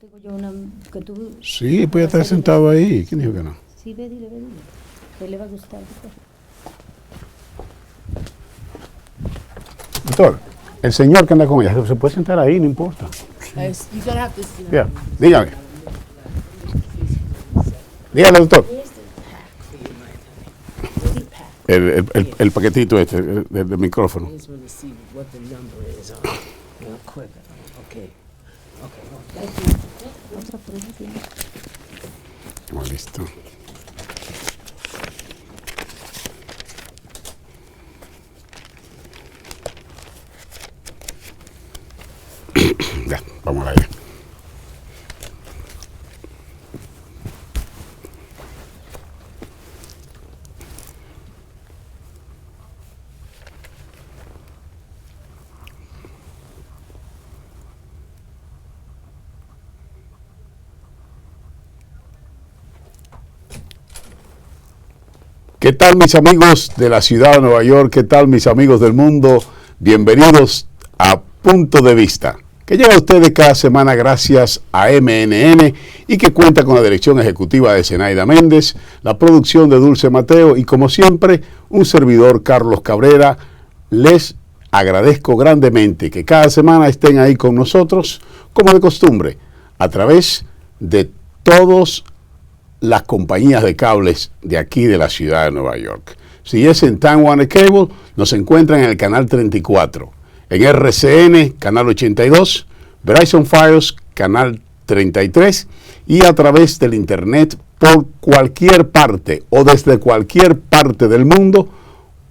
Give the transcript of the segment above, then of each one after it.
tengo yo una que tú... Sí, puede estar sentado ahí. ¿Quién dijo que no? Sí, ve, dile. Que le va a gustar. Doctor, el señor que anda con ella, se puede sentar ahí, no importa. Yeah. Dígame. Dígale, doctor. El paquetito este del micrófono. Listo. Ya, vamos a ver. ¿Qué tal, mis amigos de la ciudad de Nueva York? ¿Qué tal, mis amigos del mundo? Bienvenidos a Punto de Vista, que llega a ustedes cada semana gracias a MNN y que cuenta con la dirección ejecutiva de Zenaida Méndez, la producción de Dulce Mateo y, como siempre, un servidor, Carlos Cabrera. Les agradezco grandemente que cada semana estén ahí con nosotros, como de costumbre, a través de todos las compañías de cables de aquí de la ciudad de Nueva York. Si es en Time Warner Cable, nos encuentran en el canal 34, en RCN, canal 82, Verizon Fios, canal 33, y a través del internet por cualquier parte o desde cualquier parte del mundo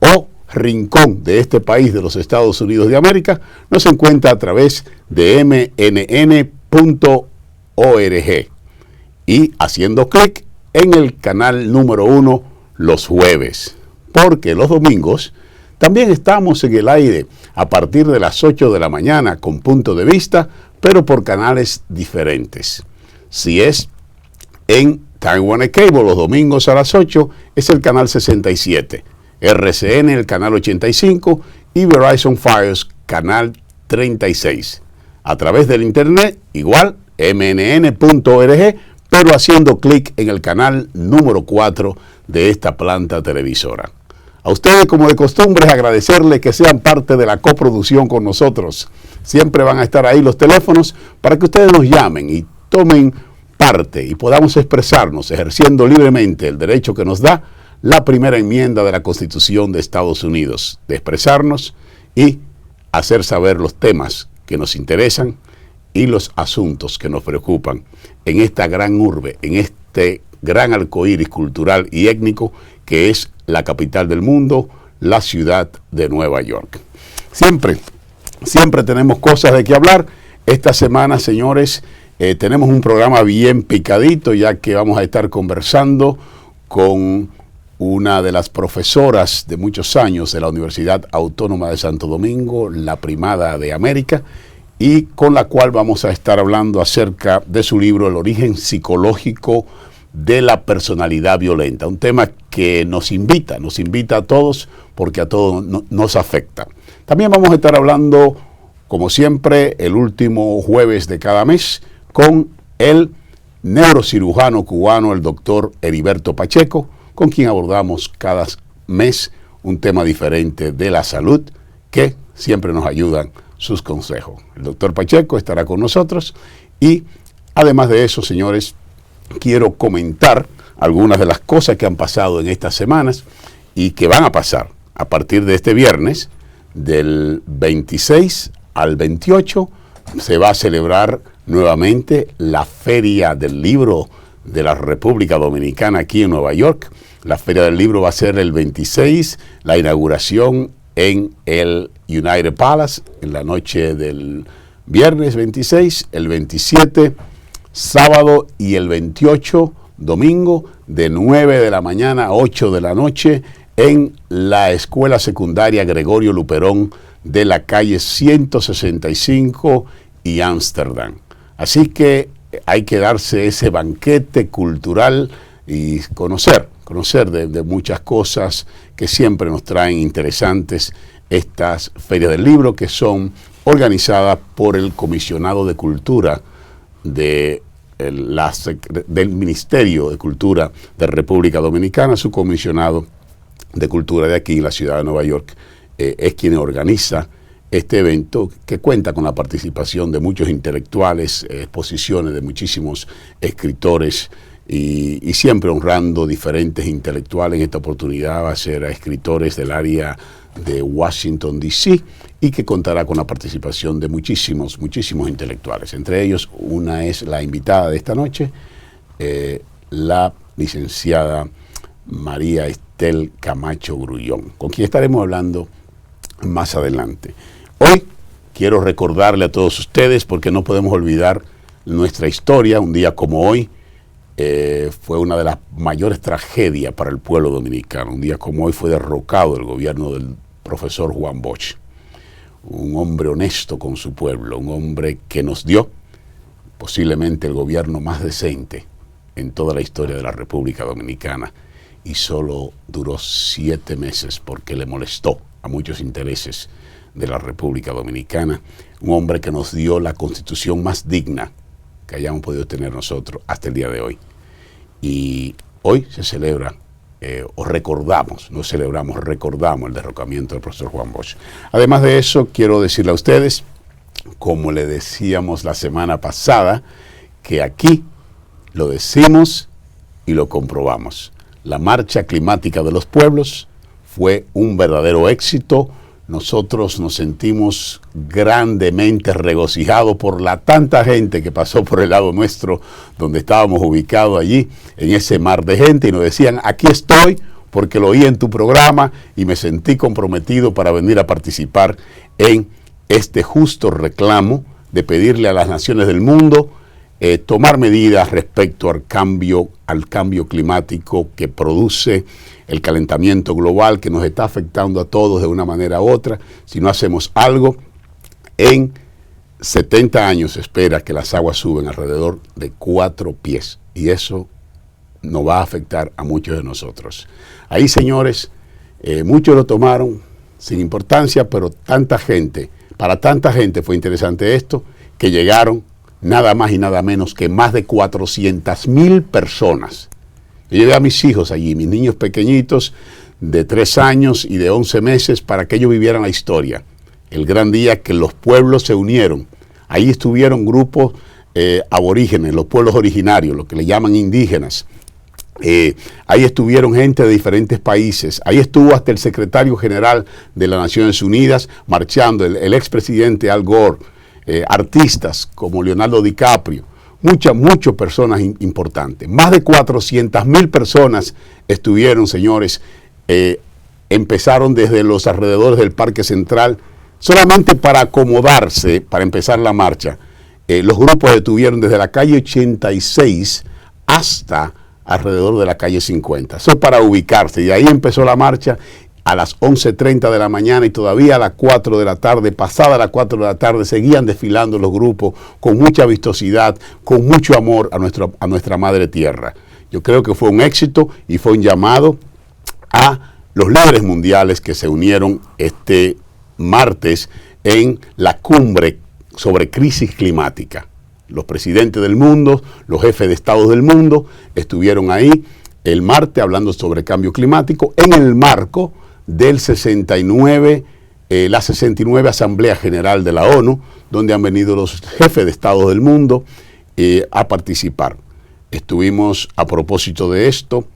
o rincón de este país de los Estados Unidos de América, nos encuentra a través de mnn.org. Y haciendo clic en el canal número 1 los jueves, porque los domingos también estamos en el aire a partir de las 8 de la mañana con Punto de Vista, pero por canales diferentes. Si es en Time Warner Cable los domingos a las 8, es el canal 67, RCN el canal 85 y Verizon Fios canal 36. A través del internet, igual, mnn.org, pero haciendo clic en el canal número 4 de esta planta televisora. A ustedes, como de costumbre, agradecerles que sean parte de la coproducción con nosotros. Siempre van a estar ahí los teléfonos para que ustedes nos llamen y tomen parte y podamos expresarnos ejerciendo libremente el derecho que nos da la primera enmienda de la Constitución de Estados Unidos, de expresarnos y hacer saber los temas que nos interesan y los asuntos que nos preocupan en esta gran urbe, en este gran arcoíris cultural y étnico que es la capital del mundo, la ciudad de Nueva York. Siempre tenemos cosas de qué hablar. Esta semana, señores, tenemos un programa bien picadito, ya que vamos a estar conversando con una de las profesoras de muchos años de la Universidad Autónoma de Santo Domingo, la primada de América, y con la cual vamos a estar hablando acerca de su libro El origen psicológico de la personalidad violenta, un tema que nos invita a todos porque a todos nos afecta. También vamos a estar hablando, como siempre, el último jueves de cada mes con el neurocirujano cubano, el doctor Heriberto Pacheco, con quien abordamos cada mes un tema diferente de la salud que siempre nos ayudan sus consejos. El doctor Pacheco estará con nosotros y además de eso, señores, quiero comentar algunas de las cosas que han pasado en estas semanas y que van a pasar a partir de este viernes, del 26 al 28, se va a celebrar nuevamente la Feria del Libro de la República Dominicana aquí en Nueva York. La Feria del Libro va a ser el 26, la inauguración en el United Palace, en la noche del viernes 26, el 27 sábado y el 28 domingo, de 9 de la mañana a 8 de la noche, en la Escuela Secundaria Gregorio Luperón de la calle 165 y Ámsterdam. Así que hay que darse ese banquete cultural y conocer de muchas cosas que siempre nos traen interesantes estas ferias del libro, que son organizadas por el Comisionado de Cultura del Ministerio de Cultura de República Dominicana. Su comisionado de Cultura de aquí, en la ciudad de Nueva York, es quien organiza este evento, que cuenta con la participación de muchos intelectuales, exposiciones de muchísimos escritores, y siempre honrando diferentes intelectuales. En esta oportunidad va a ser a escritores del área de Washington, D.C., y que contará con la participación de muchísimos intelectuales. Entre ellos, una es la invitada de esta noche, la licenciada María Estel Camacho Grullón, con quien estaremos hablando más adelante. Hoy quiero recordarle a todos ustedes, porque no podemos olvidar nuestra historia. Un día como hoy fue una de las mayores tragedias para el pueblo dominicano. Un día como hoy fue derrocado el gobierno del profesor Juan Bosch, un hombre honesto con su pueblo, un hombre que nos dio posiblemente el gobierno más decente en toda la historia de la República Dominicana, y solo duró 7 meses porque le molestó a muchos intereses de la República Dominicana. Un hombre que nos dio la constitución más digna que hayamos podido tener nosotros hasta el día de hoy. Y hoy se celebra, recordamos el derrocamiento del profesor Juan Bosch. Además de eso, quiero decirle a ustedes, como le decíamos la semana pasada, que aquí lo decimos y lo comprobamos. La Marcha Climática de los Pueblos fue un verdadero éxito. Nosotros nos sentimos grandemente regocijados por la tanta gente que pasó por el lado nuestro, donde estábamos ubicados allí, en ese mar de gente, y nos decían: aquí estoy porque lo oí en tu programa y me sentí comprometido para venir a participar en este justo reclamo de pedirle a las naciones del mundo tomar medidas respecto al cambio climático que produce el calentamiento global, que nos está afectando a todos de una manera u otra. Si no hacemos algo, en 70 años se espera que las aguas suben alrededor de 4 pies, y eso nos va a afectar a muchos de nosotros. Ahí, señores, muchos lo tomaron sin importancia, pero para tanta gente fue interesante esto, que llegaron nada más y nada menos que más de 400,000 personas. Yo llevé a mis hijos allí, mis niños pequeñitos de 3 años y de 11 meses, para que ellos vivieran la historia. El gran día que los pueblos se unieron. Ahí estuvieron grupos aborígenes, los pueblos originarios, lo que le llaman indígenas. Ahí estuvieron gente de diferentes países. Ahí estuvo hasta el secretario general de las Naciones Unidas marchando, el expresidente Al Gore, artistas como Leonardo DiCaprio, muchas personas importantes. Más de 400,000 personas estuvieron, señores. Empezaron desde los alrededores del Parque Central, solamente para acomodarse, para empezar la marcha. Los grupos estuvieron desde la calle 86 hasta alrededor de la calle 50. Eso para ubicarse. Y ahí empezó la marcha a las 11:30 de la mañana, y todavía a las 4 de la tarde, pasada las 4 de la tarde, seguían desfilando los grupos con mucha vistosidad, con mucho amor a nuestra madre tierra. Yo creo que fue un éxito y fue un llamado a los líderes mundiales que se unieron este martes en la cumbre sobre crisis climática. Los presidentes del mundo, los jefes de Estado del mundo estuvieron ahí el martes hablando sobre cambio climático en el marco del 69, la 69 Asamblea General de la ONU, donde han venido los jefes de Estado del mundo a participar. Estuvimos, a propósito de esto,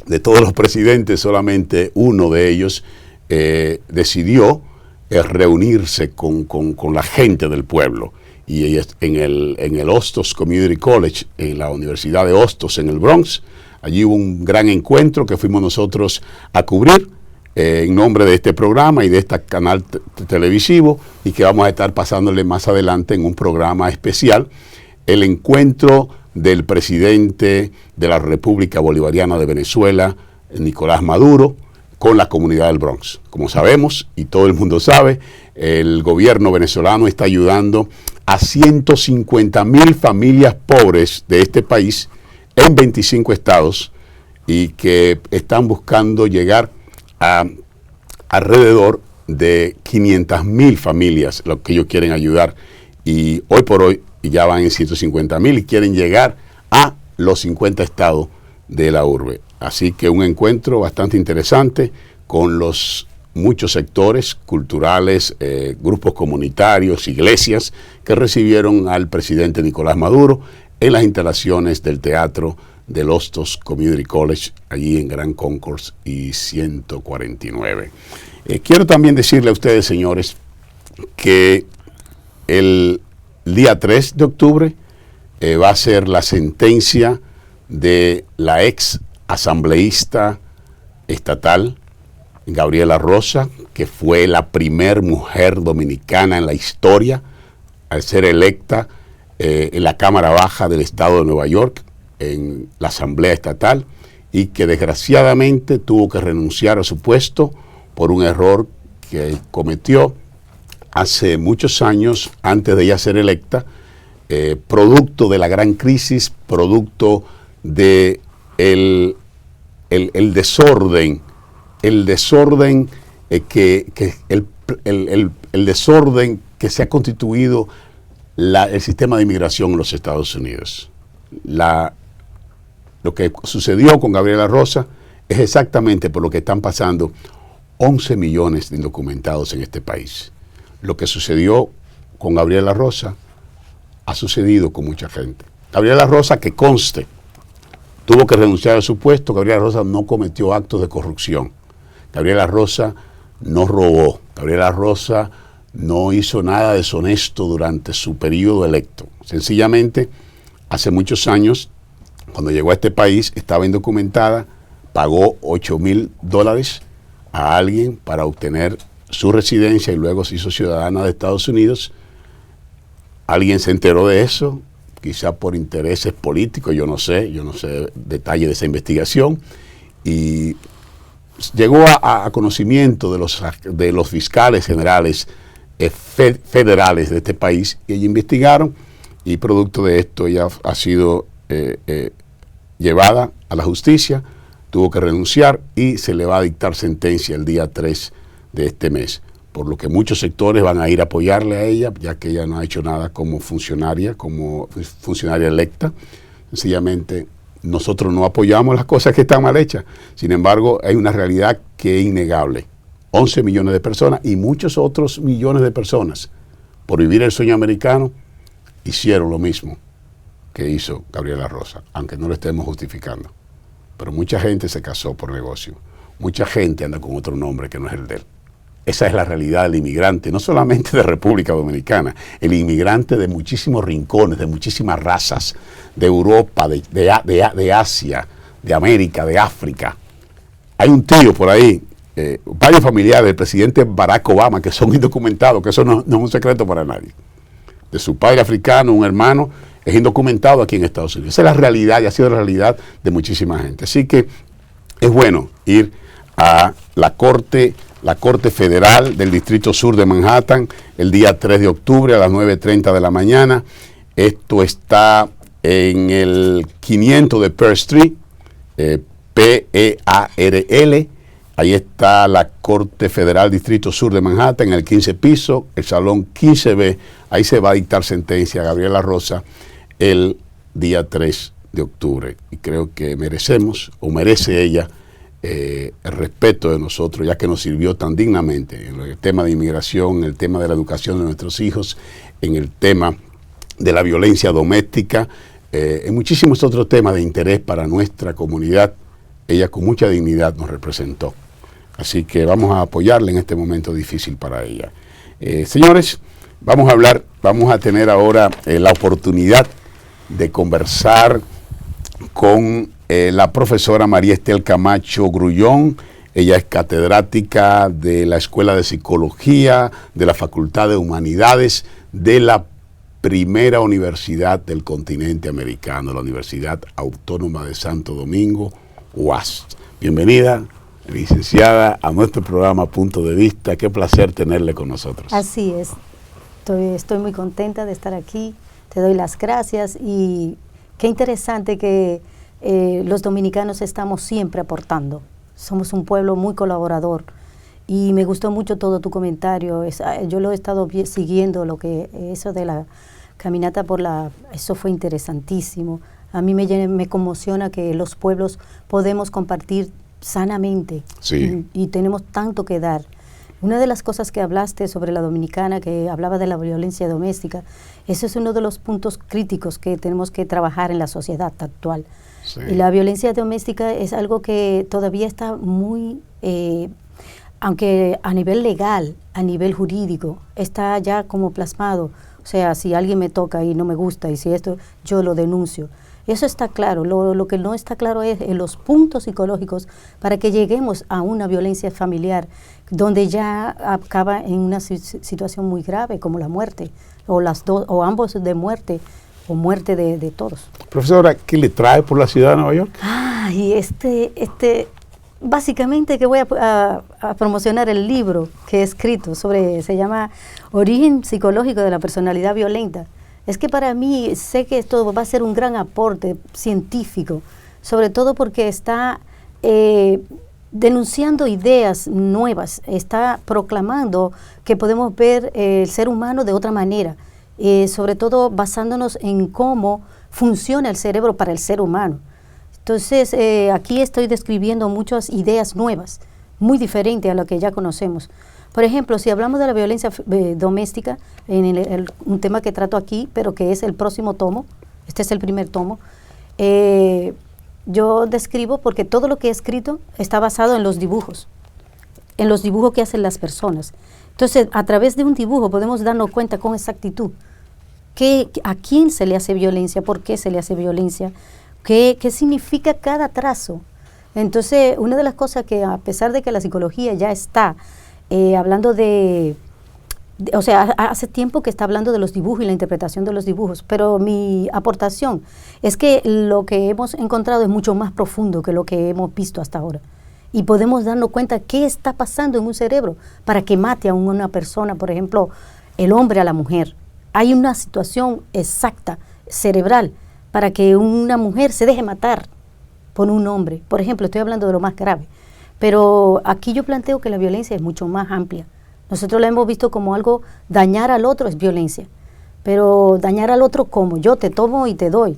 de todos los presidentes, solamente uno de ellos decidió reunirse con la gente del pueblo. Y en el Hostos Community College, en la Universidad de Hostos, en el Bronx, allí hubo un gran encuentro que fuimos nosotros a cubrir en nombre de este programa y de este canal televisivo, y que vamos a estar pasándole más adelante en un programa especial, el encuentro del presidente de la República Bolivariana de Venezuela, Nicolás Maduro, con la comunidad del Bronx. Como sabemos, y todo el mundo sabe, el gobierno venezolano está ayudando a 150,000 familias pobres de este país en 25 estados, y que están buscando llegar a alrededor de 500,000 familias, lo que ellos quieren ayudar. Y hoy por hoy y ya van en 150,000 y quieren llegar a los 50 estados de la urbe. Así que un encuentro bastante interesante con los muchos sectores culturales, grupos comunitarios, iglesias que recibieron al presidente Nicolás Maduro en las instalaciones del Teatro del Hostos Community College, allí en Gran Concourse y 149. Quiero también decirle a ustedes, señores, que el día 3 de octubre va a ser la sentencia de la ex asambleísta estatal Gabriela Rosa, que fue la primer mujer dominicana en la historia al ser electa en la Cámara Baja del Estado de Nueva York, en la Asamblea Estatal, y que desgraciadamente tuvo que renunciar a su puesto por un error que cometió hace muchos años antes de ella ser electa, producto de la gran crisis, producto de el desorden, el desorden que se ha constituido el sistema de inmigración en los Estados Unidos. Lo que sucedió con Gabriela Rosa es exactamente por lo que están pasando 11 millones de indocumentados en este país. Lo que sucedió con Gabriela Rosa ha sucedido con mucha gente. Gabriela Rosa, que conste, tuvo que renunciar a su puesto. Gabriela Rosa no cometió actos de corrupción. Gabriela Rosa no robó. Gabriela Rosa no hizo nada deshonesto durante su periodo electo. Sencillamente, hace muchos años, cuando llegó a este país, estaba indocumentada, pagó $8,000 a alguien para obtener su residencia y luego se hizo ciudadana de Estados Unidos. Alguien se enteró de eso, quizá por intereses políticos, yo no sé detalle de esa investigación, y llegó a conocimiento de los fiscales generales federales de este país, y ellos investigaron, y producto de esto ella ha sido llevada a la justicia, tuvo que renunciar y se le va a dictar sentencia el día 3 de este mes, por lo que muchos sectores van a ir a apoyarle a ella, ya que ella no ha hecho nada como funcionaria electa. Sencillamente nosotros no apoyamos las cosas que están mal hechas. Sin embargo, hay una realidad que es innegable. 11 millones de personas y muchos otros millones de personas, por vivir el sueño americano, hicieron lo mismo que hizo Gabriela Rosa, aunque no lo estemos justificando. Pero mucha gente se casó por negocio. Mucha gente anda con otro nombre que no es el de él. Esa es la realidad del inmigrante, no solamente de República Dominicana, el inmigrante de muchísimos rincones, de muchísimas razas, de Europa, de Asia, de América, de África. Hay un tío por ahí, varios familiares del presidente Barack Obama que son indocumentados, que eso no es un secreto para nadie. De su padre africano, un hermano, es indocumentado aquí en Estados Unidos. Esa es la realidad y ha sido la realidad de muchísima gente. Así que es bueno ir a la Corte Federal del Distrito Sur de Manhattan el día 3 de octubre a las 9:30 de la mañana. Esto está en el 500 de Pearl Street, Pearl. Ahí está la Corte Federal Distrito Sur de Manhattan, en el 15 piso, el salón 15B. Ahí se va a dictar sentencia a Gabriela Rosa el día 3 de octubre. Y creo que merece ella el respeto de nosotros, ya que nos sirvió tan dignamente en el tema de inmigración, en el tema de la educación de nuestros hijos, en el tema de la violencia doméstica, en muchísimos otros temas de interés para nuestra comunidad. Ella con mucha dignidad nos representó. Así que vamos a apoyarla en este momento difícil para ella. Señores, vamos a tener ahora la oportunidad de conversar con la profesora María Estel Camacho Grullón. Ella es catedrática de la Escuela de Psicología, de la Facultad de Humanidades, de la primera universidad del continente americano, la Universidad Autónoma de Santo Domingo, UAS. Bienvenida, licenciada, a nuestro programa Punto de Vista. Qué placer tenerle con nosotros. Así es. Estoy muy contenta de estar aquí. Te doy las gracias y qué interesante que los dominicanos estamos siempre aportando. Somos un pueblo muy colaborador y me gustó mucho todo tu comentario. Yo lo he estado siguiendo, eso de caminata eso fue interesantísimo. A mí me conmociona que los pueblos podemos compartir sanamente, Sí. y tenemos tanto que dar. Una de las cosas que hablaste sobre la dominicana, que hablaba de la violencia doméstica, eso es uno de los puntos críticos que tenemos que trabajar en la sociedad actual. Sí. Y la violencia doméstica es algo que todavía está muy, aunque a nivel legal, a nivel jurídico, está ya como plasmado. O sea, si alguien me toca y no me gusta, y si esto, yo lo denuncio. Eso está claro. Lo que no está claro es los puntos psicológicos para que lleguemos a una violencia familiar donde ya acaba en una situación muy grave como la muerte, o las dos, o ambos de muerte, o muerte de todos. Profesora, ¿qué le trae por la ciudad de Nueva York? Y básicamente que voy a promocionar el libro que he escrito se llama Origen psicológico de la personalidad violenta. Es que para mí sé que esto va a ser un gran aporte científico, sobre todo porque está denunciando ideas nuevas, está proclamando que podemos ver el ser humano de otra manera, sobre todo basándonos en cómo funciona el cerebro para el ser humano. Entonces, aquí estoy describiendo muchas ideas nuevas, muy diferentes a lo que ya conocemos. Por ejemplo, si hablamos de la violencia doméstica, un tema que trato aquí, pero que es el próximo tomo, este es el primer tomo, yo describo, porque todo lo que he escrito está basado en los dibujos que hacen las personas. Entonces, a través de un dibujo podemos darnos cuenta con exactitud a quién se le hace violencia, por qué se le hace violencia, qué significa cada trazo. Entonces, una de las cosas que, a pesar de que la psicología ya está hablando o sea, hace tiempo que está hablando de los dibujos y la interpretación de los dibujos, pero mi aportación es que lo que hemos encontrado es mucho más profundo que lo que hemos visto hasta ahora. Y podemos darnos cuenta qué está pasando en un cerebro para que mate a una persona, por ejemplo, el hombre a la mujer. Hay una situación exacta, cerebral, para que una mujer se deje matar por un hombre. Por ejemplo, estoy hablando de lo más grave. Pero aquí yo planteo que la violencia es mucho más amplia. Nosotros la hemos visto como algo, dañar al otro es violencia. Pero dañar al otro, ¿cómo? Yo te tomo y te doy.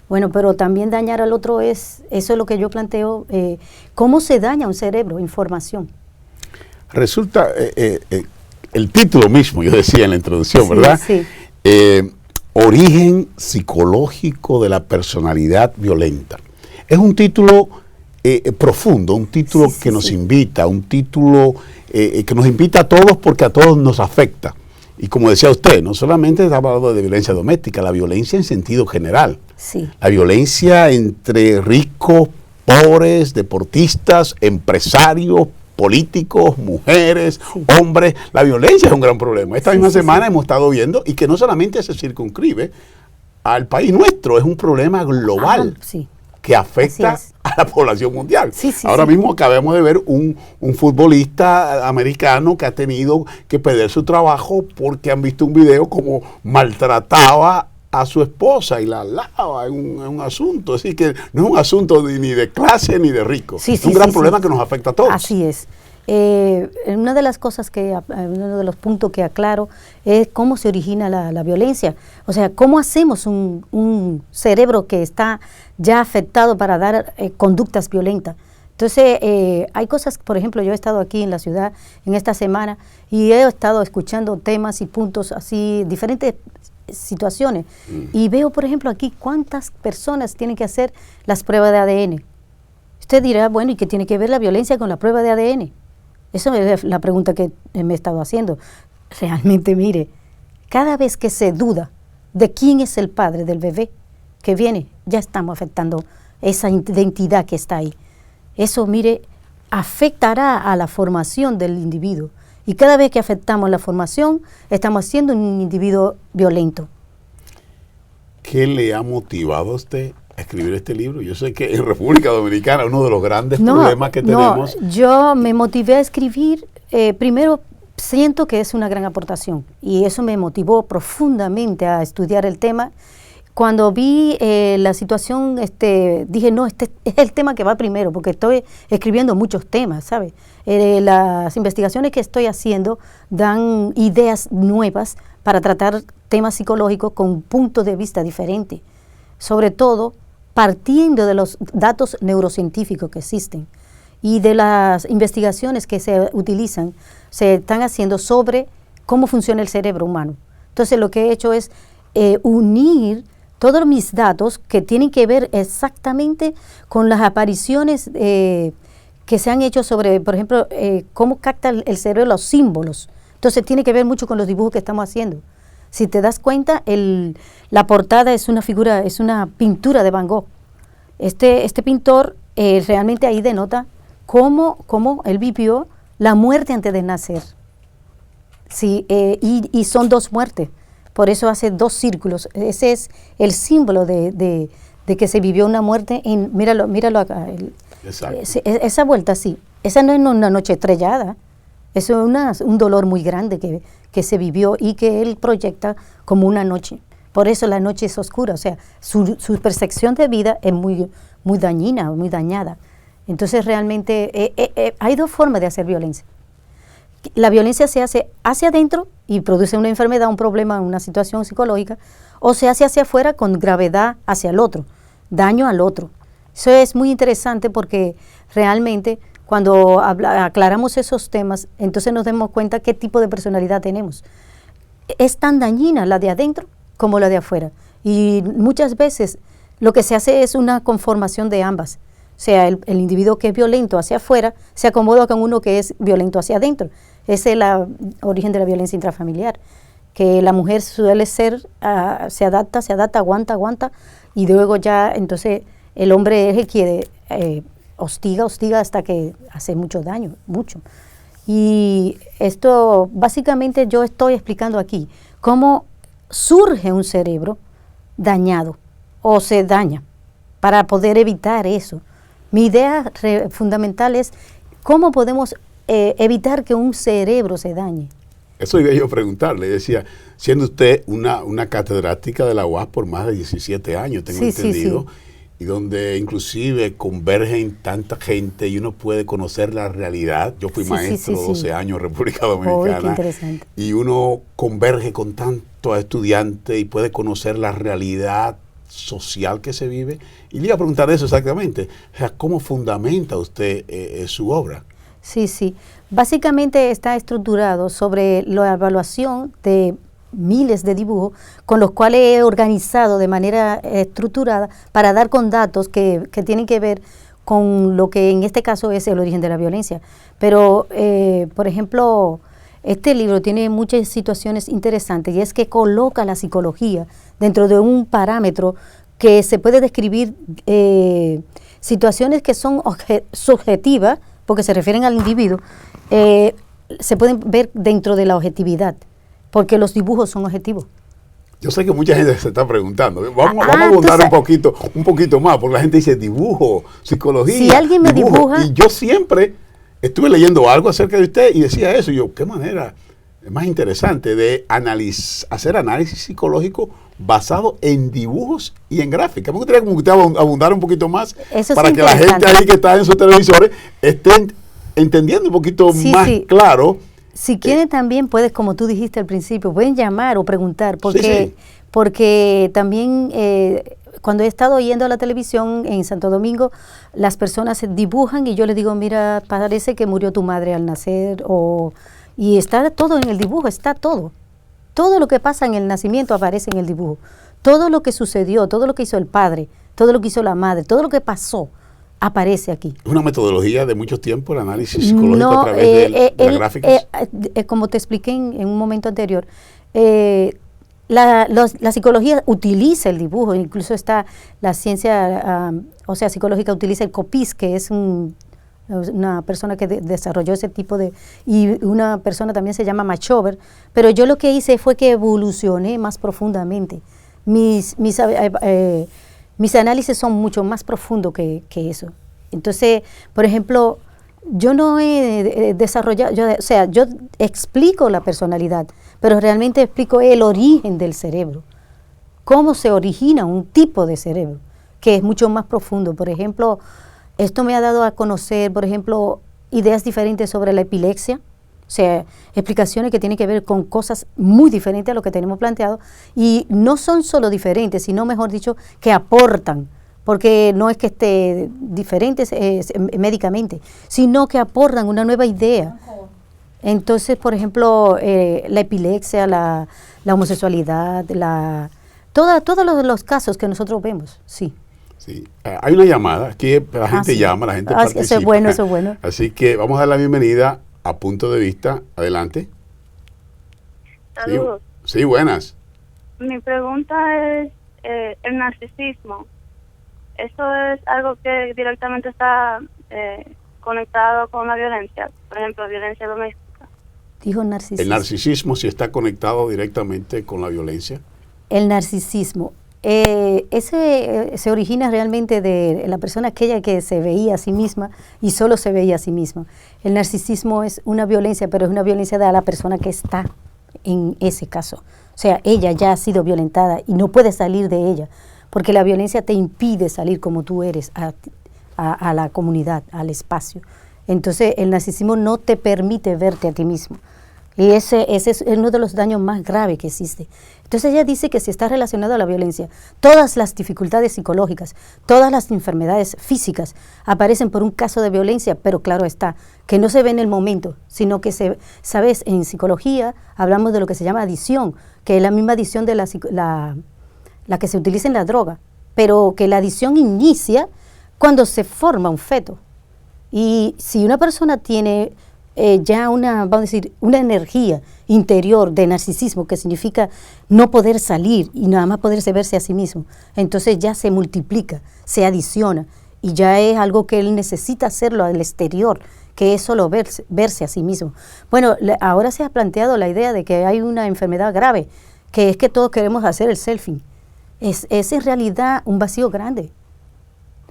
Bueno, pero también dañar al otro eso es lo que yo planteo, ¿cómo se daña un cerebro? Información. Resulta, el título mismo, yo decía en la introducción, ¿verdad? Sí. Origen psicológico de la personalidad violenta. Es un título profundo, un título que nos invita, un título que nos invita a todos porque a todos nos afecta. Y como decía usted, no solamente está hablando de violencia doméstica, la violencia en sentido general. Sí. La violencia entre ricos, pobres, deportistas, empresarios, políticos, mujeres, hombres. La violencia es un gran problema. Esta misma semana hemos estado viendo, y que no solamente se circunscribe al país nuestro, es un problema global. Que afecta a la población mundial. Ahora mismo acabamos de ver un futbolista americano que ha tenido que perder su trabajo porque han visto un video como maltrataba a su esposa y la alaba en un asunto. Así que no es un asunto ni de clase ni de rico. Es un gran problema que nos afecta a todos. Así es. Una de las cosas uno de los puntos que aclaro es cómo se origina la violencia. O sea, cómo hacemos un cerebro que está ya afectado para dar conductas violentas. Entonces, hay cosas, por ejemplo, yo he estado aquí en la ciudad en esta semana y he estado escuchando temas y puntos así, diferentes situaciones. Y veo, por ejemplo, aquí cuántas personas tienen que hacer las pruebas de ADN. Usted dirá, bueno, ¿y qué tiene que ver la violencia con la prueba de ADN? Esa es la pregunta que me he estado haciendo. Realmente, mire, cada vez que se duda de quién es el padre del bebé que viene, ya estamos afectando esa identidad que está ahí. Eso, mire, afectará a la formación del individuo. Y cada vez que afectamos la formación, estamos haciendo un individuo violento. ¿Qué le ha motivado a usted a escribir este libro? Yo sé que en República Dominicana uno de los grandes problemas que tenemos... Yo me motivé a escribir, primero siento que es una gran aportación y eso me motivó profundamente a estudiar el tema. Cuando vi la situación, dije, no, este es el tema que va primero, porque estoy escribiendo muchos temas, ¿sabes? Las investigaciones que estoy haciendo dan ideas nuevas para tratar temas psicológicos con un punto de vista diferente, sobre todo partiendo de los datos neurocientíficos que existen y de las investigaciones que se utilizan, se están haciendo sobre cómo funciona el cerebro humano. Entonces lo que he hecho es unir todos mis datos que tienen que ver exactamente con las apariciones que se han hecho sobre, por ejemplo, cómo capta el cerebro los símbolos. Entonces tiene que ver mucho con los dibujos que estamos haciendo. Si te das cuenta, la portada es una figura, es una pintura de Van Gogh. Este pintor realmente ahí denota cómo él vivió la muerte antes de nacer. Sí, y son dos muertes, por eso hace dos círculos. Ese es el símbolo de que se vivió una muerte. Míralo acá. Esa vuelta, sí. Esa no es una noche estrellada. Eso es un dolor muy grande que se vivió y que él proyecta como una noche. Por eso la noche es oscura, o sea, su percepción de vida es muy dañina, muy dañada. Entonces realmente hay dos formas de hacer violencia. La violencia se hace hacia adentro y produce una enfermedad, un problema, una situación psicológica, o se hace hacia afuera con gravedad hacia el otro, daño al otro. Eso es muy interesante porque realmente cuando aclaramos esos temas, entonces nos damos cuenta qué tipo de personalidad tenemos. Es tan dañina la de adentro como la de afuera. Y muchas veces lo que se hace es una conformación de ambas. O sea, el individuo que es violento hacia afuera se acomoda con uno que es violento hacia adentro. Ese es el origen de la violencia intrafamiliar. Que la mujer suele ser, se adapta, aguanta, y luego ya, entonces, el hombre es el que hostiga hasta que hace mucho daño, mucho. Y esto, básicamente, yo estoy explicando aquí cómo surge un cerebro dañado o se daña para poder evitar eso. Mi idea fundamental es cómo podemos evitar que un cerebro se dañe. Eso iba yo a preguntarle, decía, siendo usted una catedrática de la UAS por más de 17 años, tengo entendido, y donde inclusive convergen tanta gente y uno puede conocer la realidad. Yo fui maestro 12 años en República Dominicana. Qué interesante. Y uno converge con tantos estudiantes y puede conocer la realidad social que se vive. Y le iba a preguntar eso exactamente. O sea, ¿cómo fundamenta usted su obra? Sí. Básicamente está estructurado sobre la evaluación de miles de dibujos con los cuales he organizado de manera estructurada para dar con datos que tienen que ver con lo que en este caso es el origen de la violencia. Pero, por ejemplo, este libro tiene muchas situaciones interesantes y es que coloca la psicología dentro de un parámetro que se puede describir situaciones que son subjetivas, porque se refieren al individuo, se pueden ver dentro de la objetividad, porque los dibujos son objetivos. Yo sé que mucha gente se está preguntando. Vamos a abundar un poquito más, porque la gente dice dibujo, psicología. Si alguien me dibuja. Y yo siempre estuve leyendo algo acerca de usted y decía eso. Y yo, qué manera más interesante de hacer análisis psicológico basado en dibujos y en gráfica. Me gustaría como usted abundar un poquito más para que la gente ahí que está en sus televisores estén entendiendo un poquito más claro. Si quieren también puedes, como tú dijiste al principio, pueden llamar o preguntar, porque también cuando he estado yendo a la televisión en Santo Domingo, las personas se dibujan y yo les digo, mira, parece que murió tu madre al nacer, y está todo en el dibujo, está todo. Todo lo que pasa en el nacimiento aparece en el dibujo. Todo lo que sucedió, todo lo que hizo el padre, todo lo que hizo la madre, todo lo que pasó, aparece aquí. ¿Es una metodología de muchos tiempos, el análisis psicológico a través de las gráficas? Como te expliqué en un momento anterior, la psicología utiliza el dibujo, incluso está la ciencia, psicológica utiliza el COPIS, que es una persona que desarrolló ese tipo y una persona también se llama Machover, pero yo lo que hice fue que evolucioné más profundamente. Mis análisis son mucho más profundos que eso. Entonces, por ejemplo, yo no he desarrollado, yo explico la personalidad, pero realmente explico el origen del cerebro, cómo se origina un tipo de cerebro, que es mucho más profundo. Por ejemplo, esto me ha dado a conocer, por ejemplo, ideas diferentes sobre la epilepsia, sea, explicaciones que tienen que ver con cosas muy diferentes a lo que tenemos planteado, y no son solo diferentes, sino, mejor dicho, que aportan, porque no es que esté diferentes médicamente, sino que aportan una nueva idea. Entonces, por ejemplo, la epilepsia, la homosexualidad, todos los casos que nosotros vemos, sí. Sí. Hay una llamada, aquí la gente llama, la gente participa. Eso es bueno, eso es bueno. Así que vamos a dar la bienvenida a Punto de Vista. Adelante. Saludos. Sí, buenas. Mi pregunta es el narcisismo. ¿Eso es algo que directamente está conectado con la violencia? Por ejemplo, violencia doméstica. Dijo narcisismo. El narcisismo sí está conectado directamente con la violencia. El narcisismo. Ese se origina realmente de la persona aquella que se veía a sí misma y solo se veía a sí misma. El narcisismo es una violencia, pero es una violencia de la persona que está en ese caso. O sea, ella ya ha sido violentada y no puede salir de ella, porque la violencia te impide salir como tú eres a la comunidad, al espacio. Entonces, el narcisismo no te permite verte a ti mismo. Y ese es uno de los daños más graves que existe. Entonces ella dice que si está relacionado a la violencia, todas las dificultades psicológicas, todas las enfermedades físicas aparecen por un caso de violencia, pero claro está, que no se ve en el momento, sino que sabes, en psicología hablamos de lo que se llama adicción, que es la misma adicción de la que se utiliza en la droga, pero que la adicción inicia cuando se forma un feto. Y si una persona tiene ya vamos a decir, una energía interior de narcisismo, que significa no poder salir y nada más poderse verse a sí mismo, entonces ya se multiplica, se adiciona, y ya es algo que él necesita hacerlo al exterior, que es solo verse a sí mismo. Bueno, ahora se ha planteado la idea de que hay una enfermedad grave, que es que todos queremos hacer el selfie. Es en realidad un vacío grande.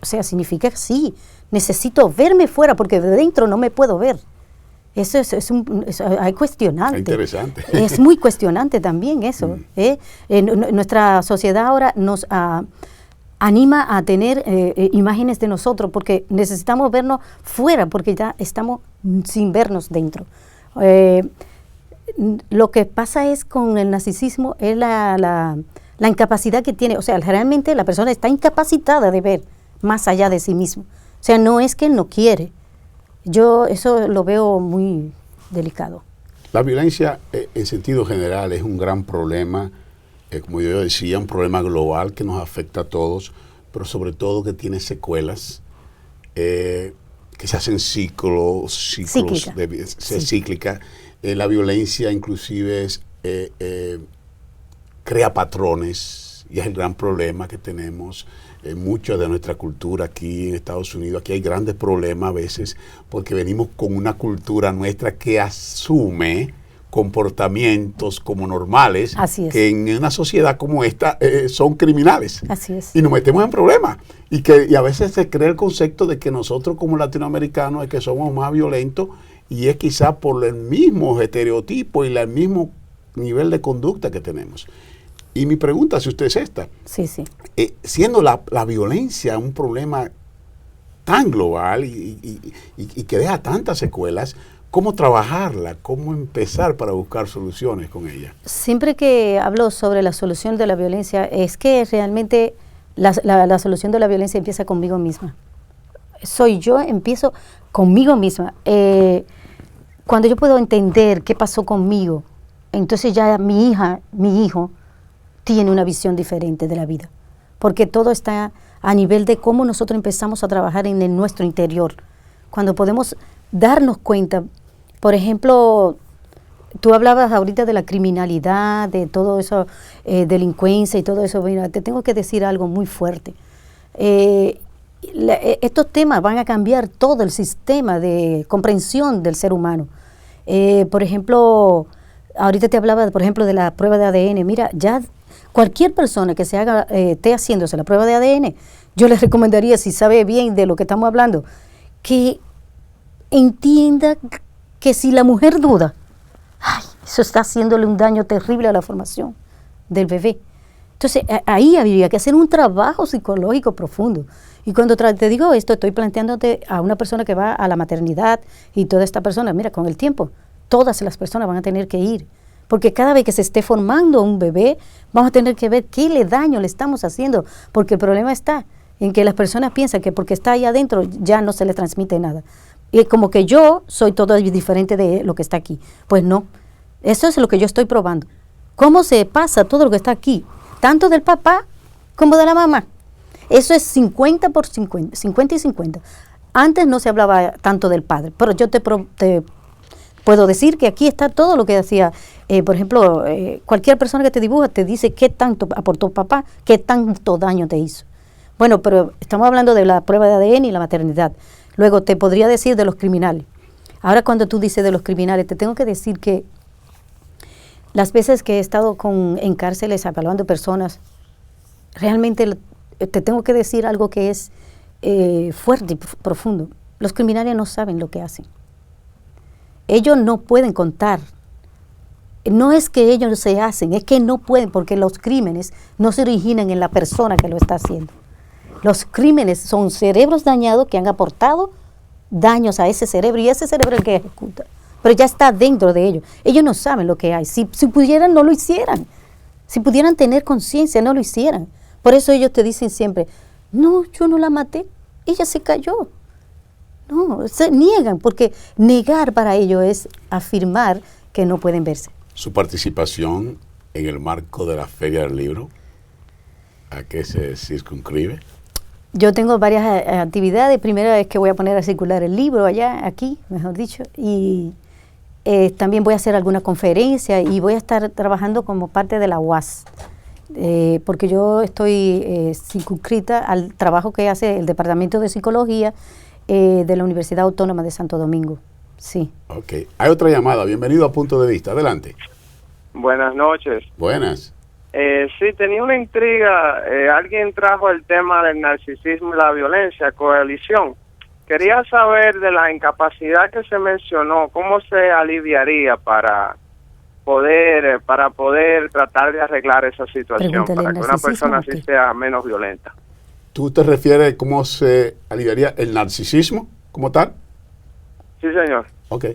O sea, significa que sí, necesito verme fuera porque de dentro no me puedo ver. Eso hay cuestionante. Interesante. Es muy cuestionante también eso. Nuestra sociedad ahora nos anima a tener imágenes de nosotros porque necesitamos vernos fuera porque ya estamos sin vernos dentro. Lo que pasa es con el narcisismo es la incapacidad que tiene. O sea, realmente la persona está incapacitada de ver más allá de sí mismo. O sea, no es que no quiere. Yo eso lo veo muy delicado. La violencia en sentido general es un gran problema, como yo decía, un problema global que nos afecta a todos, pero sobre todo que tiene secuelas, que se hacen ciclos cíclicas. La violencia inclusive crea patrones y es el gran problema que tenemos. Mucha de nuestra cultura aquí en Estados Unidos, aquí hay grandes problemas a veces porque venimos con una cultura nuestra que asume comportamientos como normales que en una sociedad como esta son criminales. Así es. Y nos metemos en problemas y a veces se crea el concepto de que nosotros como latinoamericanos es que somos más violentos y es quizás por el mismo estereotipo y el mismo nivel de conducta que tenemos. Y mi pregunta, si usted es esta, sí. Siendo la violencia un problema tan global y que deja tantas secuelas, ¿cómo trabajarla? ¿Cómo empezar para buscar soluciones con ella? Siempre que hablo sobre la solución de la violencia, es que realmente la solución de la violencia empieza conmigo misma. Empiezo conmigo misma. Cuando yo puedo entender qué pasó conmigo, entonces ya mi hija, mi hijo, tiene una visión diferente de la vida, porque todo está a nivel de cómo nosotros empezamos a trabajar en nuestro interior. Cuando podemos darnos cuenta, por ejemplo, tú hablabas ahorita de la criminalidad, de todo eso, delincuencia y todo eso. Mira, te tengo que decir algo muy fuerte. Estos temas van a cambiar todo el sistema de comprensión del ser humano. Por ejemplo, ahorita te hablaba, por ejemplo, de la prueba de ADN. Mira, ya cualquier persona que se haga, esté haciéndose la prueba de ADN, yo les recomendaría, si sabe bien de lo que estamos hablando, que entienda que si la mujer duda, eso está haciéndole un daño terrible a la formación del bebé. Entonces, ahí habría que hacer un trabajo psicológico profundo. Y cuando te digo esto, estoy planteándote a una persona que va a la maternidad y toda esta persona, mira, con el tiempo, todas las personas van a tener que ir, porque cada vez que se esté formando un bebé, vamos a tener que ver qué daño le estamos haciendo, porque el problema está en que las personas piensan que porque está ahí adentro ya no se le transmite nada. Y como que yo soy todo diferente de lo que está aquí. Pues no, eso es lo que yo estoy probando. ¿Cómo se pasa todo lo que está aquí? Tanto del papá como de la mamá. Eso es 50 por 50, 50 y 50. Antes no se hablaba tanto del padre, pero yo te puedo decir que aquí está todo lo que hacía. Por ejemplo, cualquier persona que te dibuja te dice qué tanto aportó papá, qué tanto daño te hizo. Bueno, pero estamos hablando de la prueba de ADN y la maternidad. Luego te podría decir de los criminales. Ahora cuando tú dices de los criminales, te tengo que decir que las veces que he estado en cárceles evaluando personas, realmente te tengo que decir algo que es fuerte y profundo. Los criminales no saben lo que hacen. Ellos no pueden contar. No es que ellos se hacen, es que no pueden, porque los crímenes no se originan en la persona que lo está haciendo. Los crímenes son cerebros dañados que han aportado daños a ese cerebro, y ese cerebro es el que ejecuta. Pero ya está dentro de ellos. Ellos no saben lo que hay. Si pudieran, no lo hicieran. Si pudieran tener conciencia, no lo hicieran. Por eso ellos te dicen siempre, no, yo no la maté, ella se cayó. No, se niegan, porque negar para ellos es afirmar que no pueden verse. Su participación en el marco de la Feria del Libro, ¿a qué se circunscribe? Yo tengo varias actividades. Primera es que voy a poner a circular el libro aquí, mejor dicho, y también voy a hacer alguna conferencia y voy a estar trabajando como parte de la UAS, porque yo estoy circunscrita al trabajo que hace el Departamento de Psicología de la Universidad Autónoma de Santo Domingo. Sí. Ok. Hay otra llamada. Bienvenido a Punto de Vista. Adelante. Buenas noches. Buenas. Sí, tenía una intriga. Alguien trajo el tema del narcisismo y la violencia, coalición. Quería saber de la incapacidad que se mencionó, ¿cómo se aliviaría para poder tratar de arreglar esa situación, para que una persona así sea menos violenta? ¿Tú te refieres a cómo se aliviaría el narcisismo como tal? Sí, señor. Ok.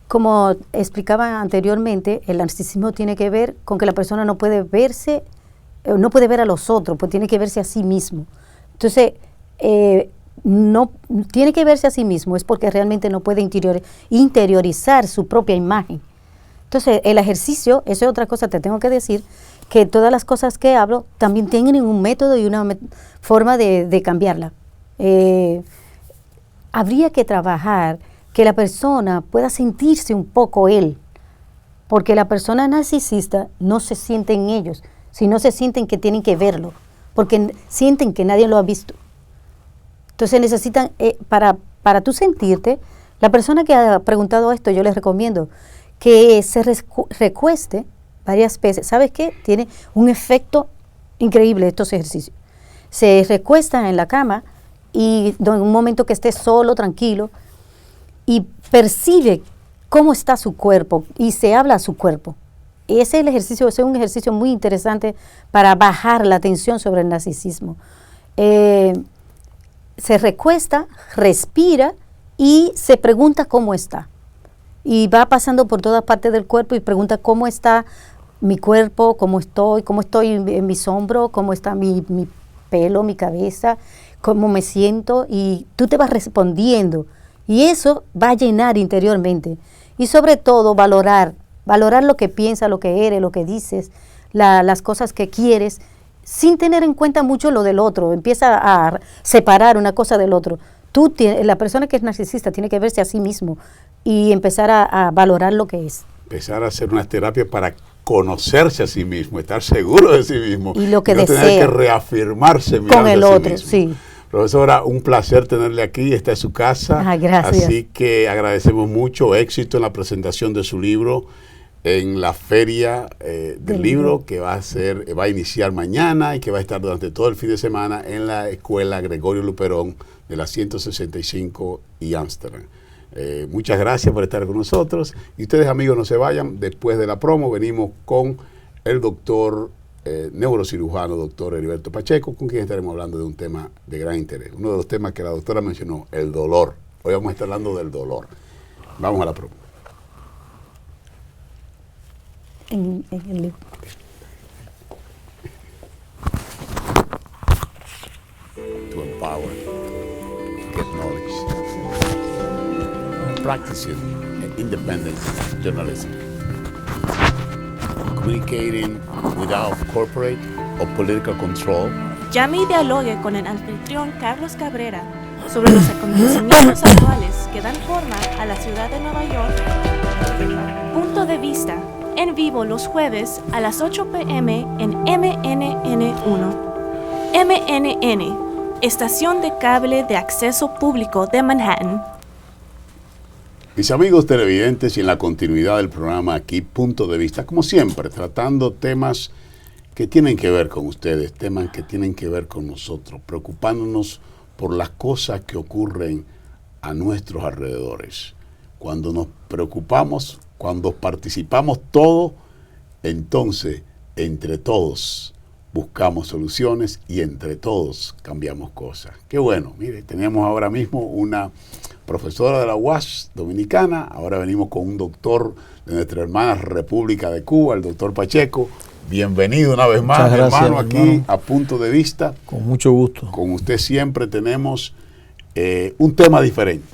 Como explicaba anteriormente, el narcisismo tiene que ver con que la persona no puede verse, no puede ver a los otros, pues tiene que verse a sí mismo. Entonces, no tiene que verse a sí mismo, es porque realmente no puede interiorizar su propia imagen. Entonces, el ejercicio, eso es otra cosa, te tengo que decir, que todas las cosas que hablo también tienen un método y una forma de cambiarla. Habría que trabajar que la persona pueda sentirse un poco él, porque la persona narcisista no se siente en ellos, sino se sienten que tienen que verlo, porque sienten que nadie lo ha visto. Entonces necesitan, para tú sentirte, la persona que ha preguntado esto, yo les recomiendo que se recueste varias veces. ¿Sabes qué? Tiene un efecto increíble estos ejercicios. Se recuesta en la cama y en un momento que esté solo, tranquilo, y percibe cómo está su cuerpo y se habla a su cuerpo. Y ese es un ejercicio muy interesante para bajar la tensión sobre el narcisismo. Se recuesta, respira y se pregunta cómo está. Y va pasando por todas partes del cuerpo y pregunta cómo está mi cuerpo, cómo estoy en mis hombros, cómo está mi pelo, mi cabeza, cómo me siento, y tú te vas respondiendo. Y eso va a llenar interiormente. Y sobre todo valorar lo que piensas, lo que eres, lo que dices, las cosas que quieres, sin tener en cuenta mucho lo del otro. Empieza a separar una cosa del otro. La persona que es narcisista tiene que verse a sí mismo y empezar a valorar lo que es. Empezar a hacer unas terapias para conocerse a sí mismo, estar seguro de sí mismo. Y lo que no desea. Tener que reafirmarse con el a sí otro, mismo. sí. Profesora, un placer tenerle aquí, está en su casa. Gracias. Así que agradecemos mucho, éxito en la presentación de su libro en la Feria del Libro, que va a iniciar mañana y que va a estar durante todo el fin de semana en la Escuela Gregorio Luperón de la 165 y Ámsterdam. Muchas gracias por estar con nosotros. Y ustedes, amigos, no se vayan. Después de la promo venimos con el doctor neurocirujano, doctor Heriberto Pacheco, con quien estaremos hablando de un tema de gran interés. Uno de los temas que la doctora mencionó, el dolor. Hoy vamos a estar hablando del dolor. Vamos a la pregunta. En el libro. To empower, get knowledge, practicing independent journalism, communicating without corporate or political control. Llame y dialogue con el anfitrión Carlos Cabrera sobre los acontecimientos actuales que dan forma a la ciudad de Nueva York. Punto de Vista, en vivo los jueves a las 8 p.m. en MNN1. MNN, estación de cable de acceso público de Manhattan. Mis amigos televidentes, y en la continuidad del programa aquí, Punto de Vista, como siempre, tratando temas que tienen que ver con ustedes, temas que tienen que ver con nosotros, preocupándonos por las cosas que ocurren a nuestros alrededores. Cuando nos preocupamos, cuando participamos todos, entonces entre todos buscamos soluciones y entre todos cambiamos cosas. Qué bueno, mire, tenemos ahora mismo una profesora de la UAS dominicana, ahora venimos con un doctor de nuestra hermana República de Cuba, el doctor Pacheco. Bienvenido una vez más, gracias, hermano, aquí hermano. a Punto de Vista. Con mucho gusto. Con usted siempre tenemos un tema diferente,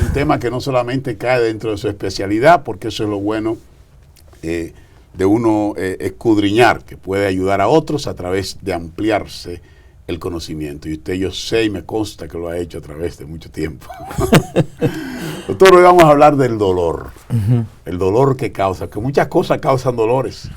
un tema que no solamente cae dentro de su especialidad, porque eso es lo bueno de uno escudriñar, que puede ayudar a otros a través de ampliarse el conocimiento. Y usted, yo sé y me consta que lo ha hecho a través de mucho tiempo. Doctor, hoy vamos a hablar del dolor. El dolor que causa, que muchas cosas causan dolores.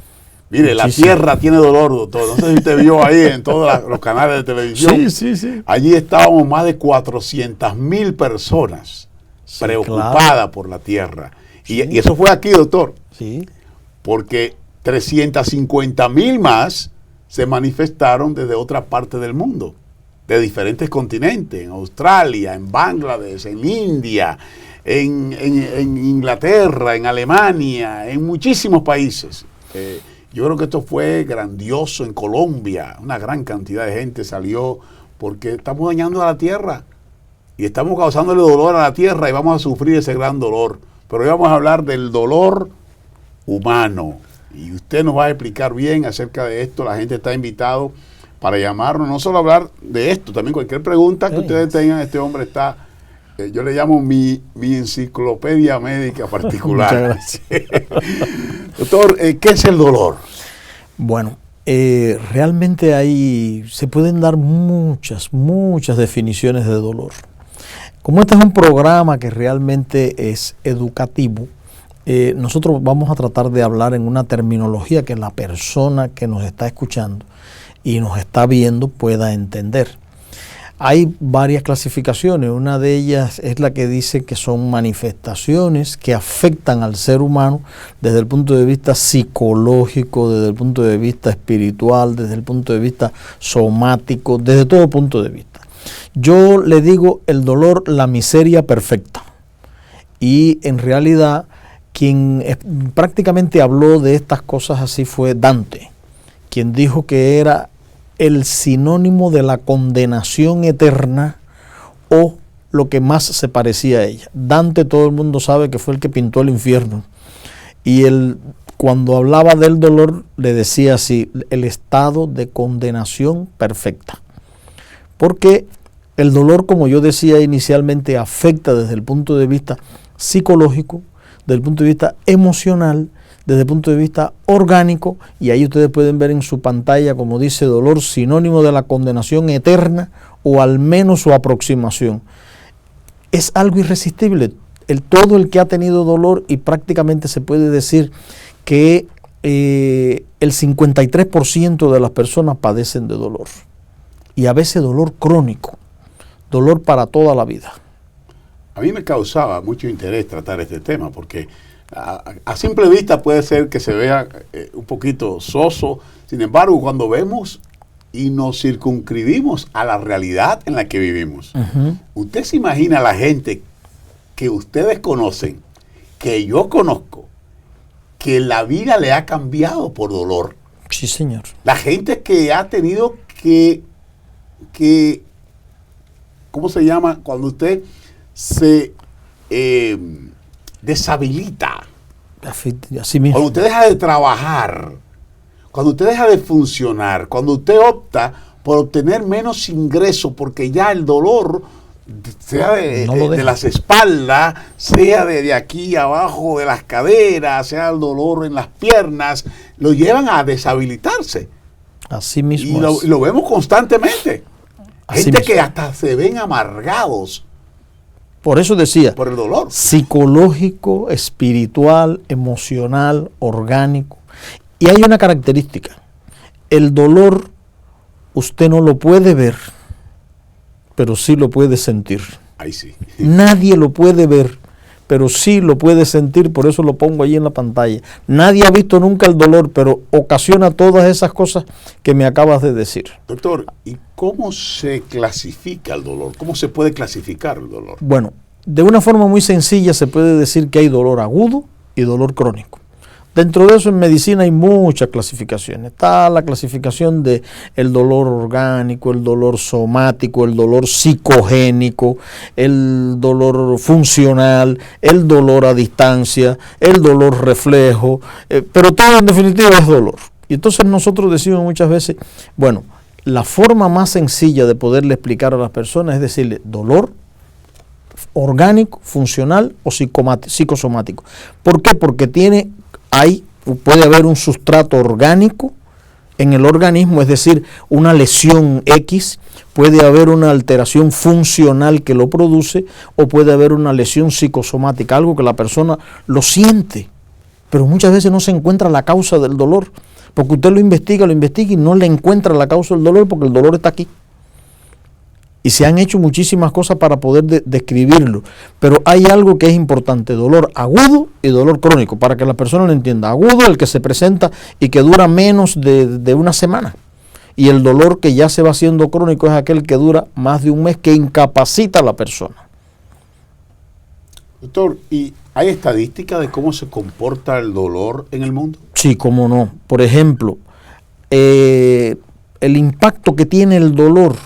Mire, Muchísimo. La tierra tiene dolor, doctor. No sé si usted vio ahí en todos los canales de televisión. Sí. Allí estábamos más de 400,000 personas Sí, preocupadas claro. por la tierra. Y eso fue aquí, doctor, Sí. porque 350,000 más se manifestaron desde otra parte del mundo, de diferentes continentes, en Australia, en Bangladesh, en India, en Inglaterra, en Alemania, en muchísimos países. Yo creo que esto fue grandioso en Colombia, una gran cantidad de gente salió porque estamos dañando a la tierra y estamos causándole dolor a la tierra y vamos a sufrir ese gran dolor. Pero hoy vamos a hablar del dolor humano y usted nos va a explicar bien acerca de esto. La gente está invitado para llamarnos, no solo hablar de esto, también cualquier pregunta que ustedes tengan. Este hombre está, yo le llamo mi enciclopedia médica particular. Muchas gracias. Doctor, ¿qué es el dolor? Bueno, realmente se pueden dar muchas definiciones de dolor. Como este es un programa que realmente es educativo, nosotros vamos a tratar de hablar en una terminología que la persona que nos está escuchando y nos está viendo pueda entender. Hay varias clasificaciones, una de ellas es la que dice que son manifestaciones que afectan al ser humano desde el punto de vista psicológico, desde el punto de vista espiritual, desde el punto de vista somático, desde todo punto de vista. Yo le digo el dolor, la miseria perfecta. Y en realidad quien prácticamente habló de estas cosas así fue Dante, quien dijo que era el sinónimo de la condenación eterna o lo que más se parecía a ella. Dante, todo el mundo sabe que fue el que pintó el infierno. Y él, cuando hablaba del dolor, le decía así, el estado de condenación perfecta. Porque el dolor, como yo decía inicialmente, afecta desde el punto de vista psicológico, desde el punto de vista emocional, desde el punto de vista orgánico, y ahí ustedes pueden ver en su pantalla, como dice, dolor sinónimo de la condenación eterna, o al menos su aproximación. Es algo irresistible. Todo el que ha tenido dolor, y prácticamente se puede decir que el 53% de las personas padecen de dolor, y a veces dolor crónico, dolor para toda la vida. A mí me causaba mucho interés tratar este tema, porque a simple vista puede ser que se vea un poquito soso. Sin embargo, cuando vemos y nos circunscribimos a la realidad en la que vivimos, usted se imagina a la gente que ustedes conocen, que yo conozco, que la vida le ha cambiado por dolor. Sí, señor. La gente que ha tenido que ¿cómo se llama? Cuando usted se deshabilita. Así mismo. Cuando usted deja de trabajar, cuando usted deja de funcionar, cuando usted opta por obtener menos ingresos porque ya el dolor, sea de las espaldas, sea de aquí abajo de las caderas, sea el dolor en las piernas, lo llevan a deshabilitarse. Así mismo. Y lo vemos constantemente. Así Gente mismo. que hasta se ven amargados Por eso decía, por el dolor. psicológico, espiritual, emocional, orgánico. Y hay una característica. El dolor usted no lo puede ver, pero sí lo puede sentir. Ahí sí. Nadie lo puede ver, pero sí lo puede sentir, por eso lo pongo ahí en la pantalla. Nadie ha visto nunca el dolor, pero ocasiona todas esas cosas que me acabas de decir. Doctor, ¿y cómo se clasifica el dolor? ¿Cómo se puede clasificar el dolor? Bueno, de una forma muy sencilla se puede decir que hay dolor agudo y dolor crónico. Dentro de eso en medicina hay muchas clasificaciones. Está la clasificación de el dolor orgánico, el dolor somático, el dolor psicogénico, el dolor funcional, el dolor a distancia, el dolor reflejo, pero todo en definitiva es dolor. Y entonces nosotros decimos muchas veces, bueno, la forma más sencilla de poderle explicar a las personas es decirle dolor orgánico, funcional o psicosomático. ¿Por qué? Porque puede haber un sustrato orgánico en el organismo, es decir, una lesión X, puede haber una alteración funcional que lo produce, o puede haber una lesión psicosomática, algo que la persona lo siente, pero muchas veces no se encuentra la causa del dolor, porque usted lo investiga y no le encuentra la causa del dolor porque el dolor está aquí. Y se han hecho muchísimas cosas para poder describirlo. Pero hay algo que es importante, dolor agudo y dolor crónico, para que la persona lo entienda. Agudo, el que se presenta y que dura menos de una semana. Y el dolor que ya se va haciendo crónico es aquel que dura más de un mes, que incapacita a la persona. Doctor, ¿y hay estadística de cómo se comporta el dolor en el mundo? Sí, cómo no. Por ejemplo, el impacto que tiene el dolor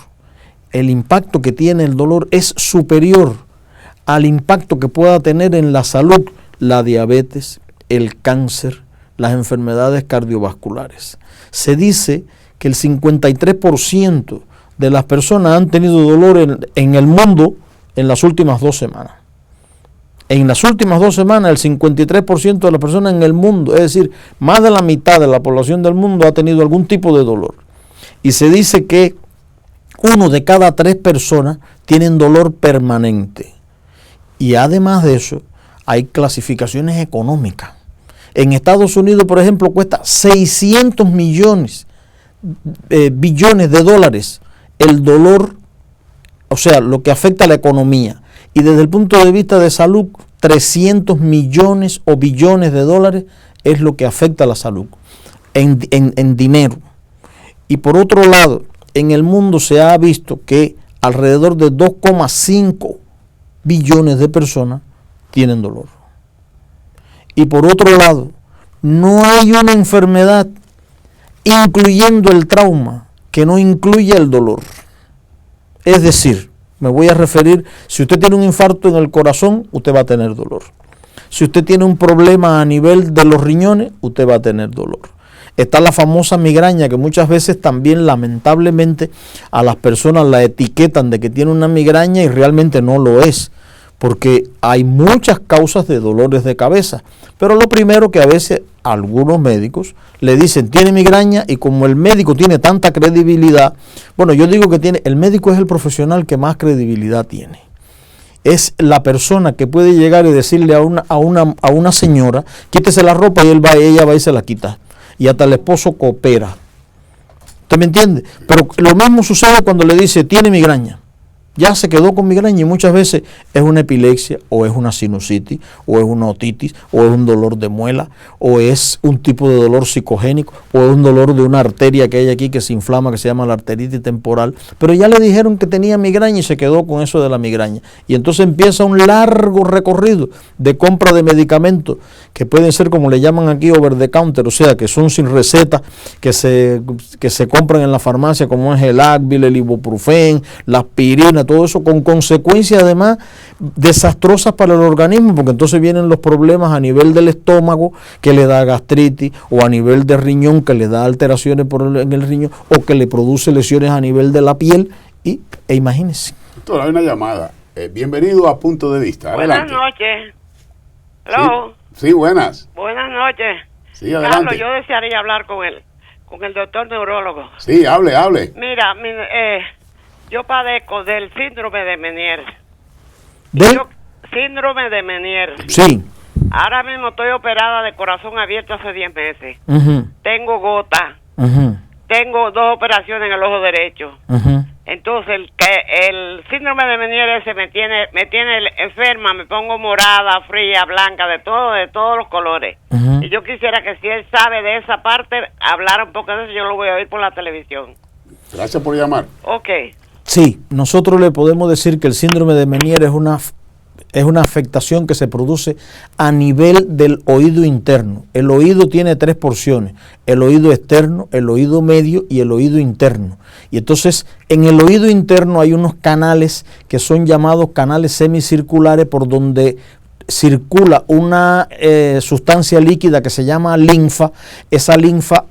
es superior al impacto que pueda tener en la salud la diabetes, el cáncer, las enfermedades cardiovasculares. Se dice que el 53% de las personas han tenido dolor en el mundo en las últimas 2 semanas. En las últimas 2 semanas, el 53% de las personas en el mundo, es decir, más de la mitad de la población del mundo ha tenido algún tipo de dolor. Y se dice que 1 de cada 3 personas tienen dolor permanente. Y además de eso, hay clasificaciones económicas. En Estados Unidos, por ejemplo, cuesta 600 billones de dólares el dolor, o sea, lo que afecta a la economía. Y desde el punto de vista de salud, 300 millones o billones de dólares es lo que afecta a la salud en dinero. Y por otro lado, en el mundo se ha visto que alrededor de 2,5 billones de personas tienen dolor. Y por otro lado, no hay una enfermedad, incluyendo el trauma, que no incluya el dolor. Es decir, me voy a referir, si usted tiene un infarto en el corazón, usted va a tener dolor. Si usted tiene un problema a nivel de los riñones, usted va a tener dolor. Está la famosa migraña, que muchas veces también lamentablemente a las personas la etiquetan de que tiene una migraña y realmente no lo es, porque hay muchas causas de dolores de cabeza. Pero lo primero que a veces algunos médicos le dicen, tiene migraña, y como el médico tiene tanta credibilidad, bueno, yo digo que el médico es el profesional que más credibilidad tiene. Es la persona que puede llegar y decirle a una señora, quítese la ropa, y ella va y se la quita. Y hasta el esposo coopera. ¿Usted me entiende? Pero lo mismo sucede cuando le dice, tiene migraña. Ya se quedó con migraña, y muchas veces es una epilepsia, o es una sinusitis, o es una otitis, o es un dolor de muela, o es un tipo de dolor psicogénico, o es un dolor de una arteria que hay aquí que se inflama, que se llama la arteritis temporal. Pero ya le dijeron que tenía migraña y se quedó con eso de la migraña. Y entonces empieza un largo recorrido de compra de medicamentos que pueden ser, como le llaman aquí, over the counter, o sea, que son sin receta, que se compran en la farmacia, como es el Advil, el ibuprofén, la aspirina, todo eso con consecuencias además desastrosas para el organismo, porque entonces vienen los problemas a nivel del estómago que le da gastritis, o a nivel de riñón que le da alteraciones en el riñón, o que le produce lesiones a nivel de la piel, e imagínense. Doctor, hay una llamada. Bienvenido a Punto de Vista. Adelante. Buenas noches. Hello. Sí, buenas. Buenas noches. Sí, adelante. Carlos, yo desearía hablar con el doctor neurólogo. Sí, hable. Mira, yo padezco del síndrome de Menier. Síndrome de Menier. Sí. Ahora mismo estoy operada de corazón abierto hace 10 meses. Uh-huh. Tengo gota. Uh-huh. Tengo 2 operaciones en el ojo derecho. Uh-huh. Entonces el síndrome de Menier ese me tiene enferma, me pongo morada, fría, blanca, de todos los colores. Uh-huh. Y yo quisiera que si él sabe de esa parte, hablara un poco de eso, yo lo voy a oír por la televisión. Gracias por llamar. Ok. Sí, nosotros le podemos decir que el síndrome de Menier es una afectación que se produce a nivel del oído interno. El oído tiene 3 porciones: el oído externo, el oído medio y el oído interno. Y entonces en el oído interno hay unos canales que son llamados canales semicirculares, por donde circula una sustancia líquida que se llama linfa. Esa linfa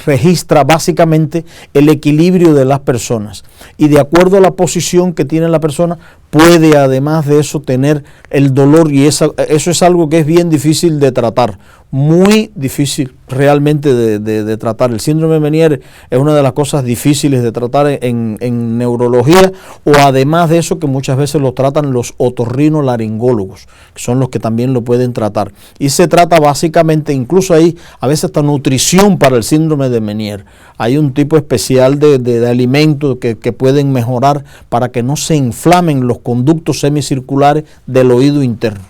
registra básicamente el equilibrio de las personas, y de acuerdo a la posición que tiene la persona puede además de eso tener el dolor, y eso es algo que es bien difícil de tratar, muy difícil realmente de tratar. El síndrome de Menier es una de las cosas difíciles de tratar en neurología, o además de eso que muchas veces lo tratan los otorrinolaringólogos, que son los que también lo pueden tratar. Y se trata básicamente, incluso hay a veces hasta nutrición para el síndrome de Menier. Hay un tipo especial de alimentos que pueden mejorar para que no se inflamen los conductos semicirculares del oído interno.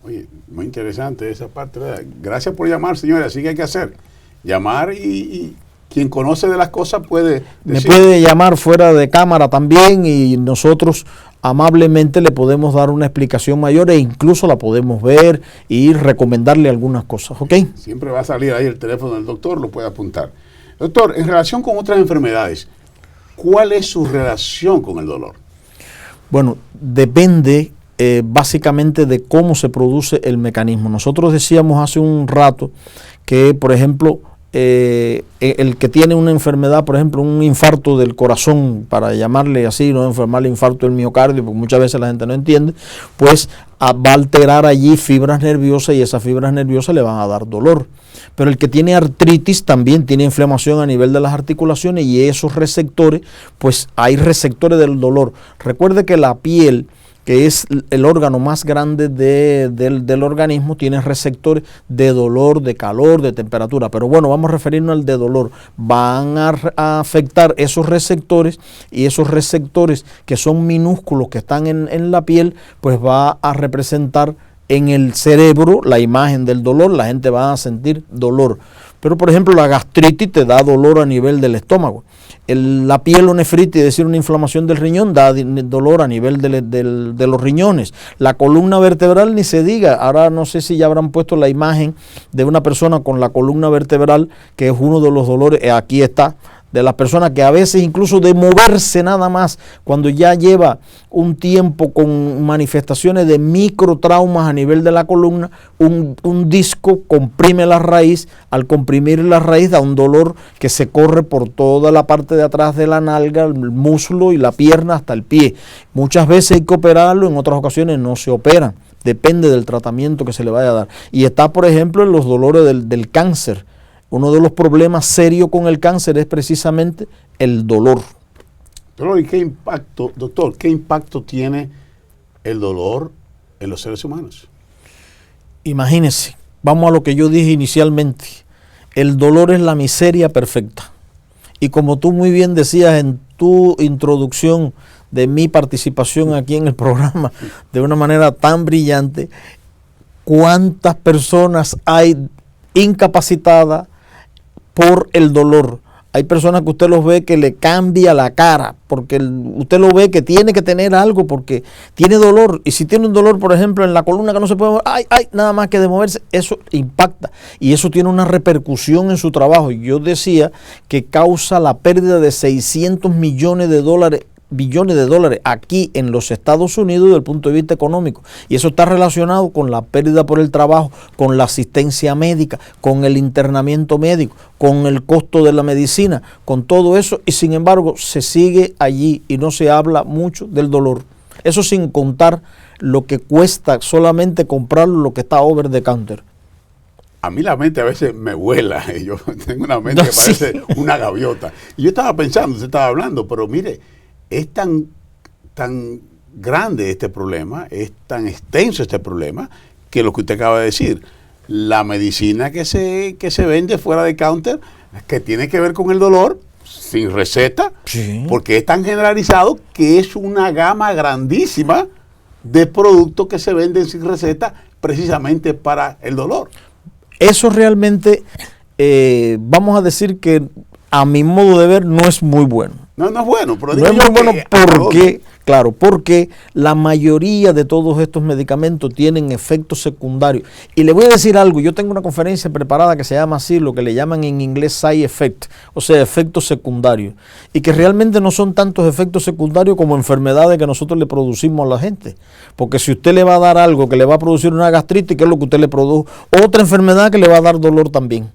Oye, muy interesante esa parte, ¿verdad? Gracias por llamar, señora. Así que hay que hacer. Llamar y quien conoce de las cosas puede decir. Me puede llamar fuera de cámara también, y nosotros amablemente le podemos dar una explicación mayor, e incluso la podemos ver y recomendarle algunas cosas, ¿ok? Siempre va a salir ahí el teléfono del doctor, lo puede apuntar. Doctor, en relación con otras enfermedades, ¿cuál es su relación con el dolor? Bueno, depende básicamente de cómo se produce el mecanismo. Nosotros decíamos hace un rato que, por ejemplo, el que tiene una enfermedad, por ejemplo, un infarto del corazón, para llamarle así, no enfermarle infarto del miocardio, porque muchas veces la gente no entiende, pues va a alterar allí fibras nerviosas, y esas fibras nerviosas le van a dar dolor. Pero el que tiene artritis también tiene inflamación a nivel de las articulaciones, y esos receptores, pues hay receptores del dolor. Recuerde que la piel, que es el órgano más grande del organismo, tiene receptores de dolor, de calor, de temperatura. Pero bueno, vamos a referirnos al de dolor. Van a afectar esos receptores, y esos receptores que son minúsculos, que están en la piel, pues va a representar en el cerebro la imagen del dolor. La gente va a sentir dolor. Pero por ejemplo, la gastritis te da dolor a nivel del estómago. La pielonefritis, es decir, una inflamación del riñón, da dolor a nivel de los riñones. La columna vertebral ni se diga. Ahora no sé si ya habrán puesto la imagen de una persona con la columna vertebral, que es uno de los dolores, aquí está, de las personas que a veces incluso de moverse nada más, cuando ya lleva un tiempo con manifestaciones de microtraumas a nivel de la columna, un disco comprime la raíz. Al comprimir la raíz da un dolor que se corre por toda la parte de atrás de la nalga, el muslo y la pierna hasta el pie. Muchas veces hay que operarlo, en otras ocasiones no se operan, depende del tratamiento que se le vaya a dar. Y está, por ejemplo, en los dolores del cáncer. Uno de los problemas serios con el cáncer es precisamente el dolor. Pero, ¿y qué impacto tiene el dolor en los seres humanos? Imagínense, vamos a lo que yo dije inicialmente. El dolor es la miseria perfecta. Y como tú muy bien decías en tu introducción de mi participación aquí en el programa, de una manera tan brillante, ¿cuántas personas hay incapacitadas por el dolor? Hay personas que usted los ve que le cambia la cara, porque usted lo ve que tiene que tener algo porque tiene dolor. Y si tiene un dolor, por ejemplo, en la columna que no se puede mover, nada más que de moverse, eso impacta. Y eso tiene una repercusión en su trabajo. Yo decía que causa la pérdida de $600 millones billones de dólares aquí en los Estados Unidos desde el punto de vista económico. Y eso está relacionado con la pérdida por el trabajo, con la asistencia médica, con el internamiento médico, con el costo de la medicina, con todo eso. Y sin embargo se sigue allí y no se habla mucho del dolor. Eso sin contar lo que cuesta solamente comprarlo, lo que está over the counter. A mí la mente a veces me vuela. Yo tengo una mente que parece una gaviota. Y yo estaba pensando, usted estaba hablando, pero mire, es tan grande este problema, es tan extenso este problema, que lo que usted acaba de decir, la medicina que se vende fuera de counter, que tiene que ver con el dolor, sin receta, sí, porque es tan generalizado que es una gama grandísima de productos que se venden sin receta precisamente para el dolor. Eso realmente, vamos a decir que a mi modo de ver no es muy bueno. No es bueno, pero no es muy bueno porque la mayoría de todos estos medicamentos tienen efectos secundarios. Y le voy a decir algo, yo tengo una conferencia preparada que se llama así, lo que le llaman en inglés side effect, o sea, efectos secundarios. Y que realmente no son tantos efectos secundarios como enfermedades que nosotros le producimos a la gente. Porque si usted le va a dar algo que le va a producir una gastritis, ¿qué es lo que usted le produjo? Otra enfermedad que le va a dar dolor también.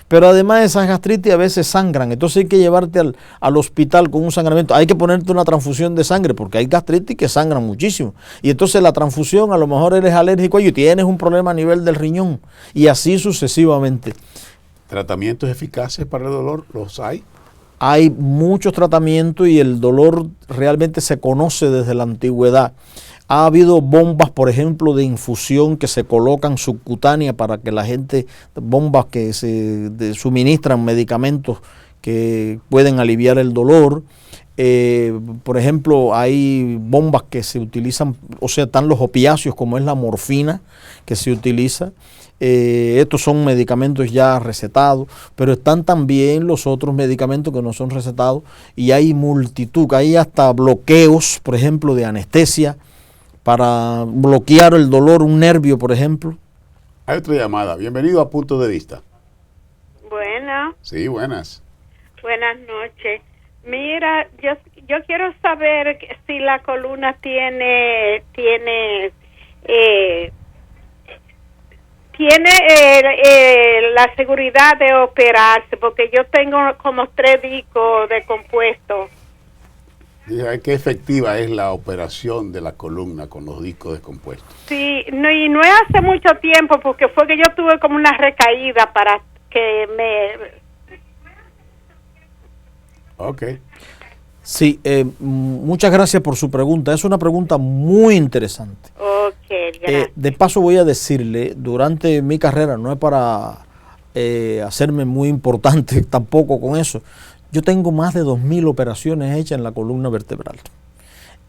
Pero además esas gastritis a veces sangran, entonces hay que llevarte al hospital con un sangramiento. Hay que ponerte una transfusión de sangre porque hay gastritis que sangran muchísimo. Y entonces la transfusión, a lo mejor eres alérgico a ello y tienes un problema a nivel del riñón. Y así sucesivamente. ¿Tratamientos eficaces para el dolor los hay? Hay muchos tratamientos y el dolor realmente se conoce desde la antigüedad. Ha habido bombas, por ejemplo, de infusión que se colocan subcutánea para que la gente, bombas que se suministran medicamentos que pueden aliviar el dolor. Por ejemplo, hay bombas que se utilizan, o sea, están los opiáceos como es la morfina que se utiliza. Estos son medicamentos ya recetados, pero están también los otros medicamentos que no son recetados y hay multitud, hay hasta bloqueos, por ejemplo, de anestesia, para bloquear el dolor, un nervio, por ejemplo. Hay otra llamada. Bienvenido a Punto de Vista. Buenas. Sí, buenas. Buenas noches. Mira, yo quiero saber si la columna tiene la seguridad de operarse, porque yo tengo como 3 discos descompuestos. ¿Qué efectiva es la operación de la columna con los discos descompuestos? Sí, no, y no es hace mucho tiempo, porque fue que yo tuve como una recaída para que me... Ok. Sí, muchas gracias por su pregunta. Es una pregunta muy interesante. Ok, gracias. De paso voy a decirle, durante mi carrera, no es para hacerme muy importante tampoco con eso, yo tengo más de 2.000 operaciones hechas en la columna vertebral.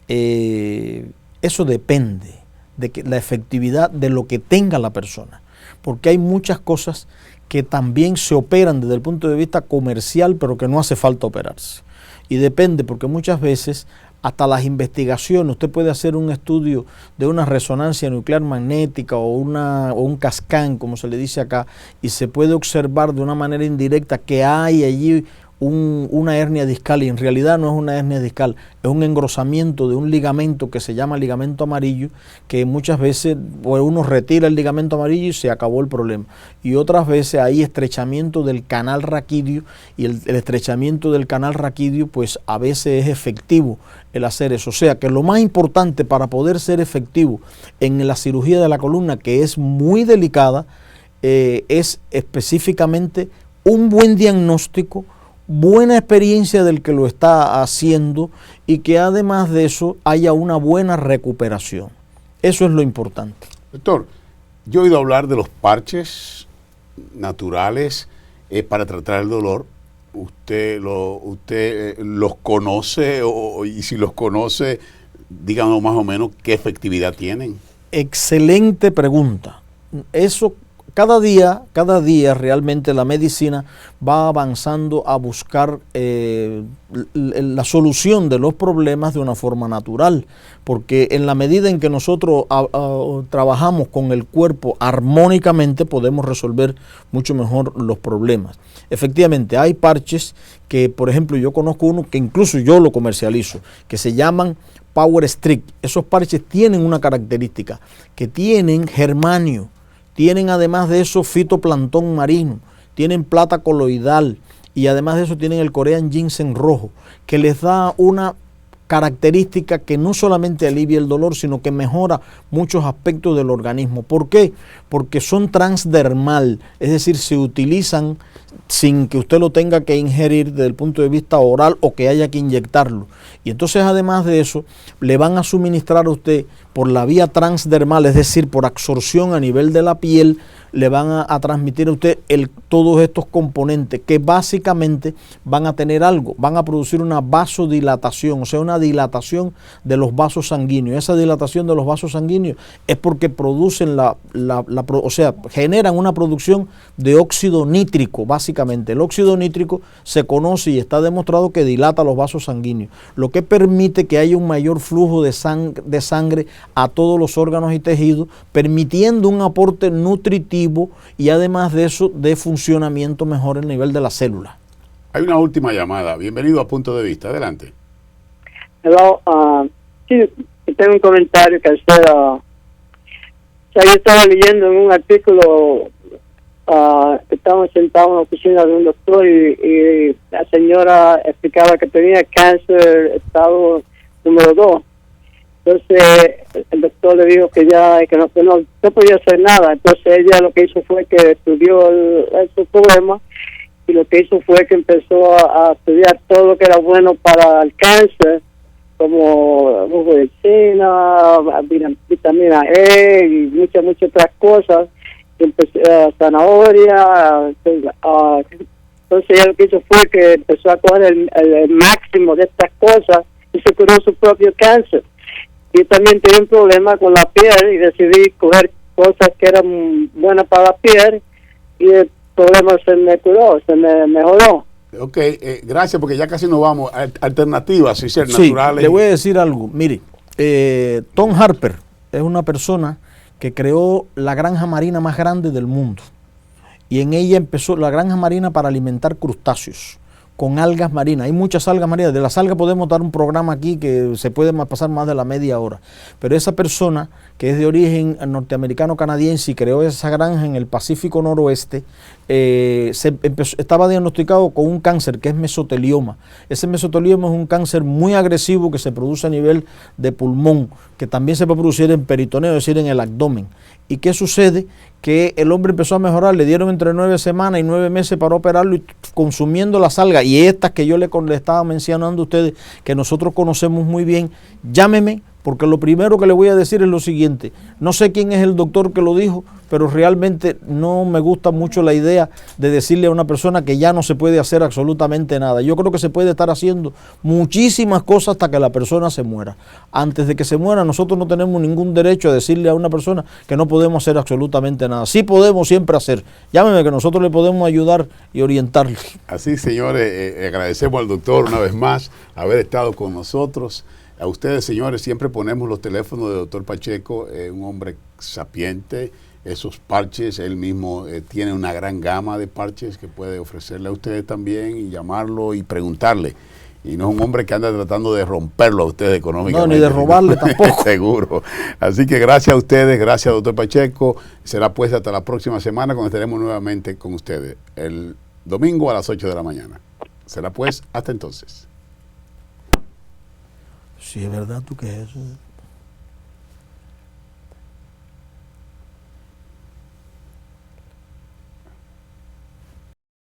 Eso depende de que la efectividad de lo que tenga la persona, porque hay muchas cosas que también se operan desde el punto de vista comercial, pero que no hace falta operarse. Y depende, porque muchas veces hasta las investigaciones, usted puede hacer un estudio de una resonancia nuclear magnética o un CAT-scan, como se le dice acá, y se puede observar de una manera indirecta que hay allí una hernia discal, y en realidad no es una hernia discal, es un engrosamiento de un ligamento que se llama ligamento amarillo, que muchas veces uno retira el ligamento amarillo y se acabó el problema, y otras veces hay estrechamiento del canal raquídeo, y el estrechamiento del canal raquídeo pues a veces es efectivo el hacer eso. O sea que lo más importante para poder ser efectivo en la cirugía de la columna, que es muy delicada, es específicamente un buen diagnóstico, buena experiencia del que lo está haciendo y que además de eso haya una buena recuperación. Eso es lo importante. Doctor, yo he oído hablar de los parches naturales para tratar el dolor. ¿Usted los conoce? Y si los conoce, díganos más o menos qué efectividad tienen. Excelente pregunta. Eso cada día realmente la medicina va avanzando a buscar la solución de los problemas de una forma natural, porque en la medida en que nosotros trabajamos con el cuerpo armónicamente, podemos resolver mucho mejor los problemas. Efectivamente, hay parches que, por ejemplo, yo conozco uno que incluso yo lo comercializo, que se llaman Power Strict. Esos parches tienen una característica, que tienen germanio, tienen además de eso fitoplancton marino, tienen plata coloidal y además de eso tienen el Korean ginseng rojo, que les da una característica que no solamente alivia el dolor, sino que mejora muchos aspectos del organismo. ¿Por qué? Porque son transdermal, es decir, se utilizan sin que usted lo tenga que ingerir desde el punto de vista oral o que haya que inyectarlo. Y entonces, además de eso, le van a suministrar a usted por la vía transdermal, es decir, por absorción a nivel de la piel, le van a transmitir a usted todos estos componentes que básicamente van a tener algo, van a producir una vasodilatación, o sea, una dilatación de los vasos sanguíneos. Esa dilatación de los vasos sanguíneos es porque producen o sea, generan una producción de óxido nítrico, básicamente. El óxido nítrico se conoce y está demostrado que dilata los vasos sanguíneos, lo que permite que haya un mayor flujo de sangre a todos los órganos y tejidos, permitiendo un aporte nutritivo y además de eso, de funcionamiento mejor en el nivel de la célula. Hay una última llamada. Bienvenido a Punto de Vista. Adelante. Hello, sí, tengo un comentario que hacer. Yo estaba leyendo en un artículo, estábamos sentados en la oficina de un doctor y la señora explicaba que tenía cáncer estado número 2. Entonces el doctor le dijo que no podía hacer nada. Entonces ella lo que hizo fue que estudió ese problema y lo que hizo fue que empezó a estudiar todo lo que era bueno para el cáncer, como medicina, vitamina E y muchas otras cosas, zanahoria. Entonces ella lo que hizo fue que empezó a coger el máximo de estas cosas y se curó su propio cáncer. Y también tenía un problema con la piel y decidí coger cosas que eran buenas para la piel y el problema se me curó, se me mejoró. Ok, gracias, porque ya casi nos vamos. Alternativas, si ser naturales. Le voy a decir algo. Mire, Tom Harper es una persona que creó la granja marina más grande del mundo. Y en ella empezó la granja marina para alimentar crustáceos con algas marinas. Hay muchas algas marinas. De las algas podemos dar un programa aquí que se puede pasar más de la media hora. Pero esa persona, que es de origen norteamericano-canadiense y creó esa granja en el Pacífico Noroeste, estaba diagnosticado con un cáncer que es mesotelioma. Ese mesotelioma es un cáncer muy agresivo que se produce a nivel de pulmón, que también se puede producir en peritoneo, es decir, en el abdomen. ¿Y qué sucede? Que el hombre empezó a mejorar, le dieron entre 9 semanas y 9 meses para operarlo, y consumiendo las algas y estas que yo le estaba mencionando a ustedes, que nosotros conocemos muy bien, llámeme, porque lo primero que le voy a decir es lo siguiente: no sé quién es el doctor que lo dijo, pero realmente no me gusta mucho la idea de decirle a una persona que ya no se puede hacer absolutamente nada. Yo creo que se puede estar haciendo muchísimas cosas hasta que la persona se muera. Antes de que se muera, nosotros no tenemos ningún derecho a decirle a una persona que no podemos hacer absolutamente nada. Sí podemos siempre hacer. Llámeme, que nosotros le podemos ayudar y orientarle. Así, señores, agradecemos al doctor una vez más haber estado con nosotros. A ustedes, señores, siempre ponemos los teléfonos del doctor Pacheco, un hombre sapiente. Esos parches, él mismo tiene una gran gama de parches que puede ofrecerle a ustedes también, y llamarlo y preguntarle. Y no es un hombre que anda tratando de romperlo a ustedes económicamente. No, ni de robarle tampoco. Seguro. Así que gracias a ustedes, gracias, doctor Pacheco. Será pues hasta la próxima semana, cuando estaremos nuevamente con ustedes, el domingo a las 8 de la mañana. Será pues hasta entonces. Sí, es verdad, ¿tú qué es eso?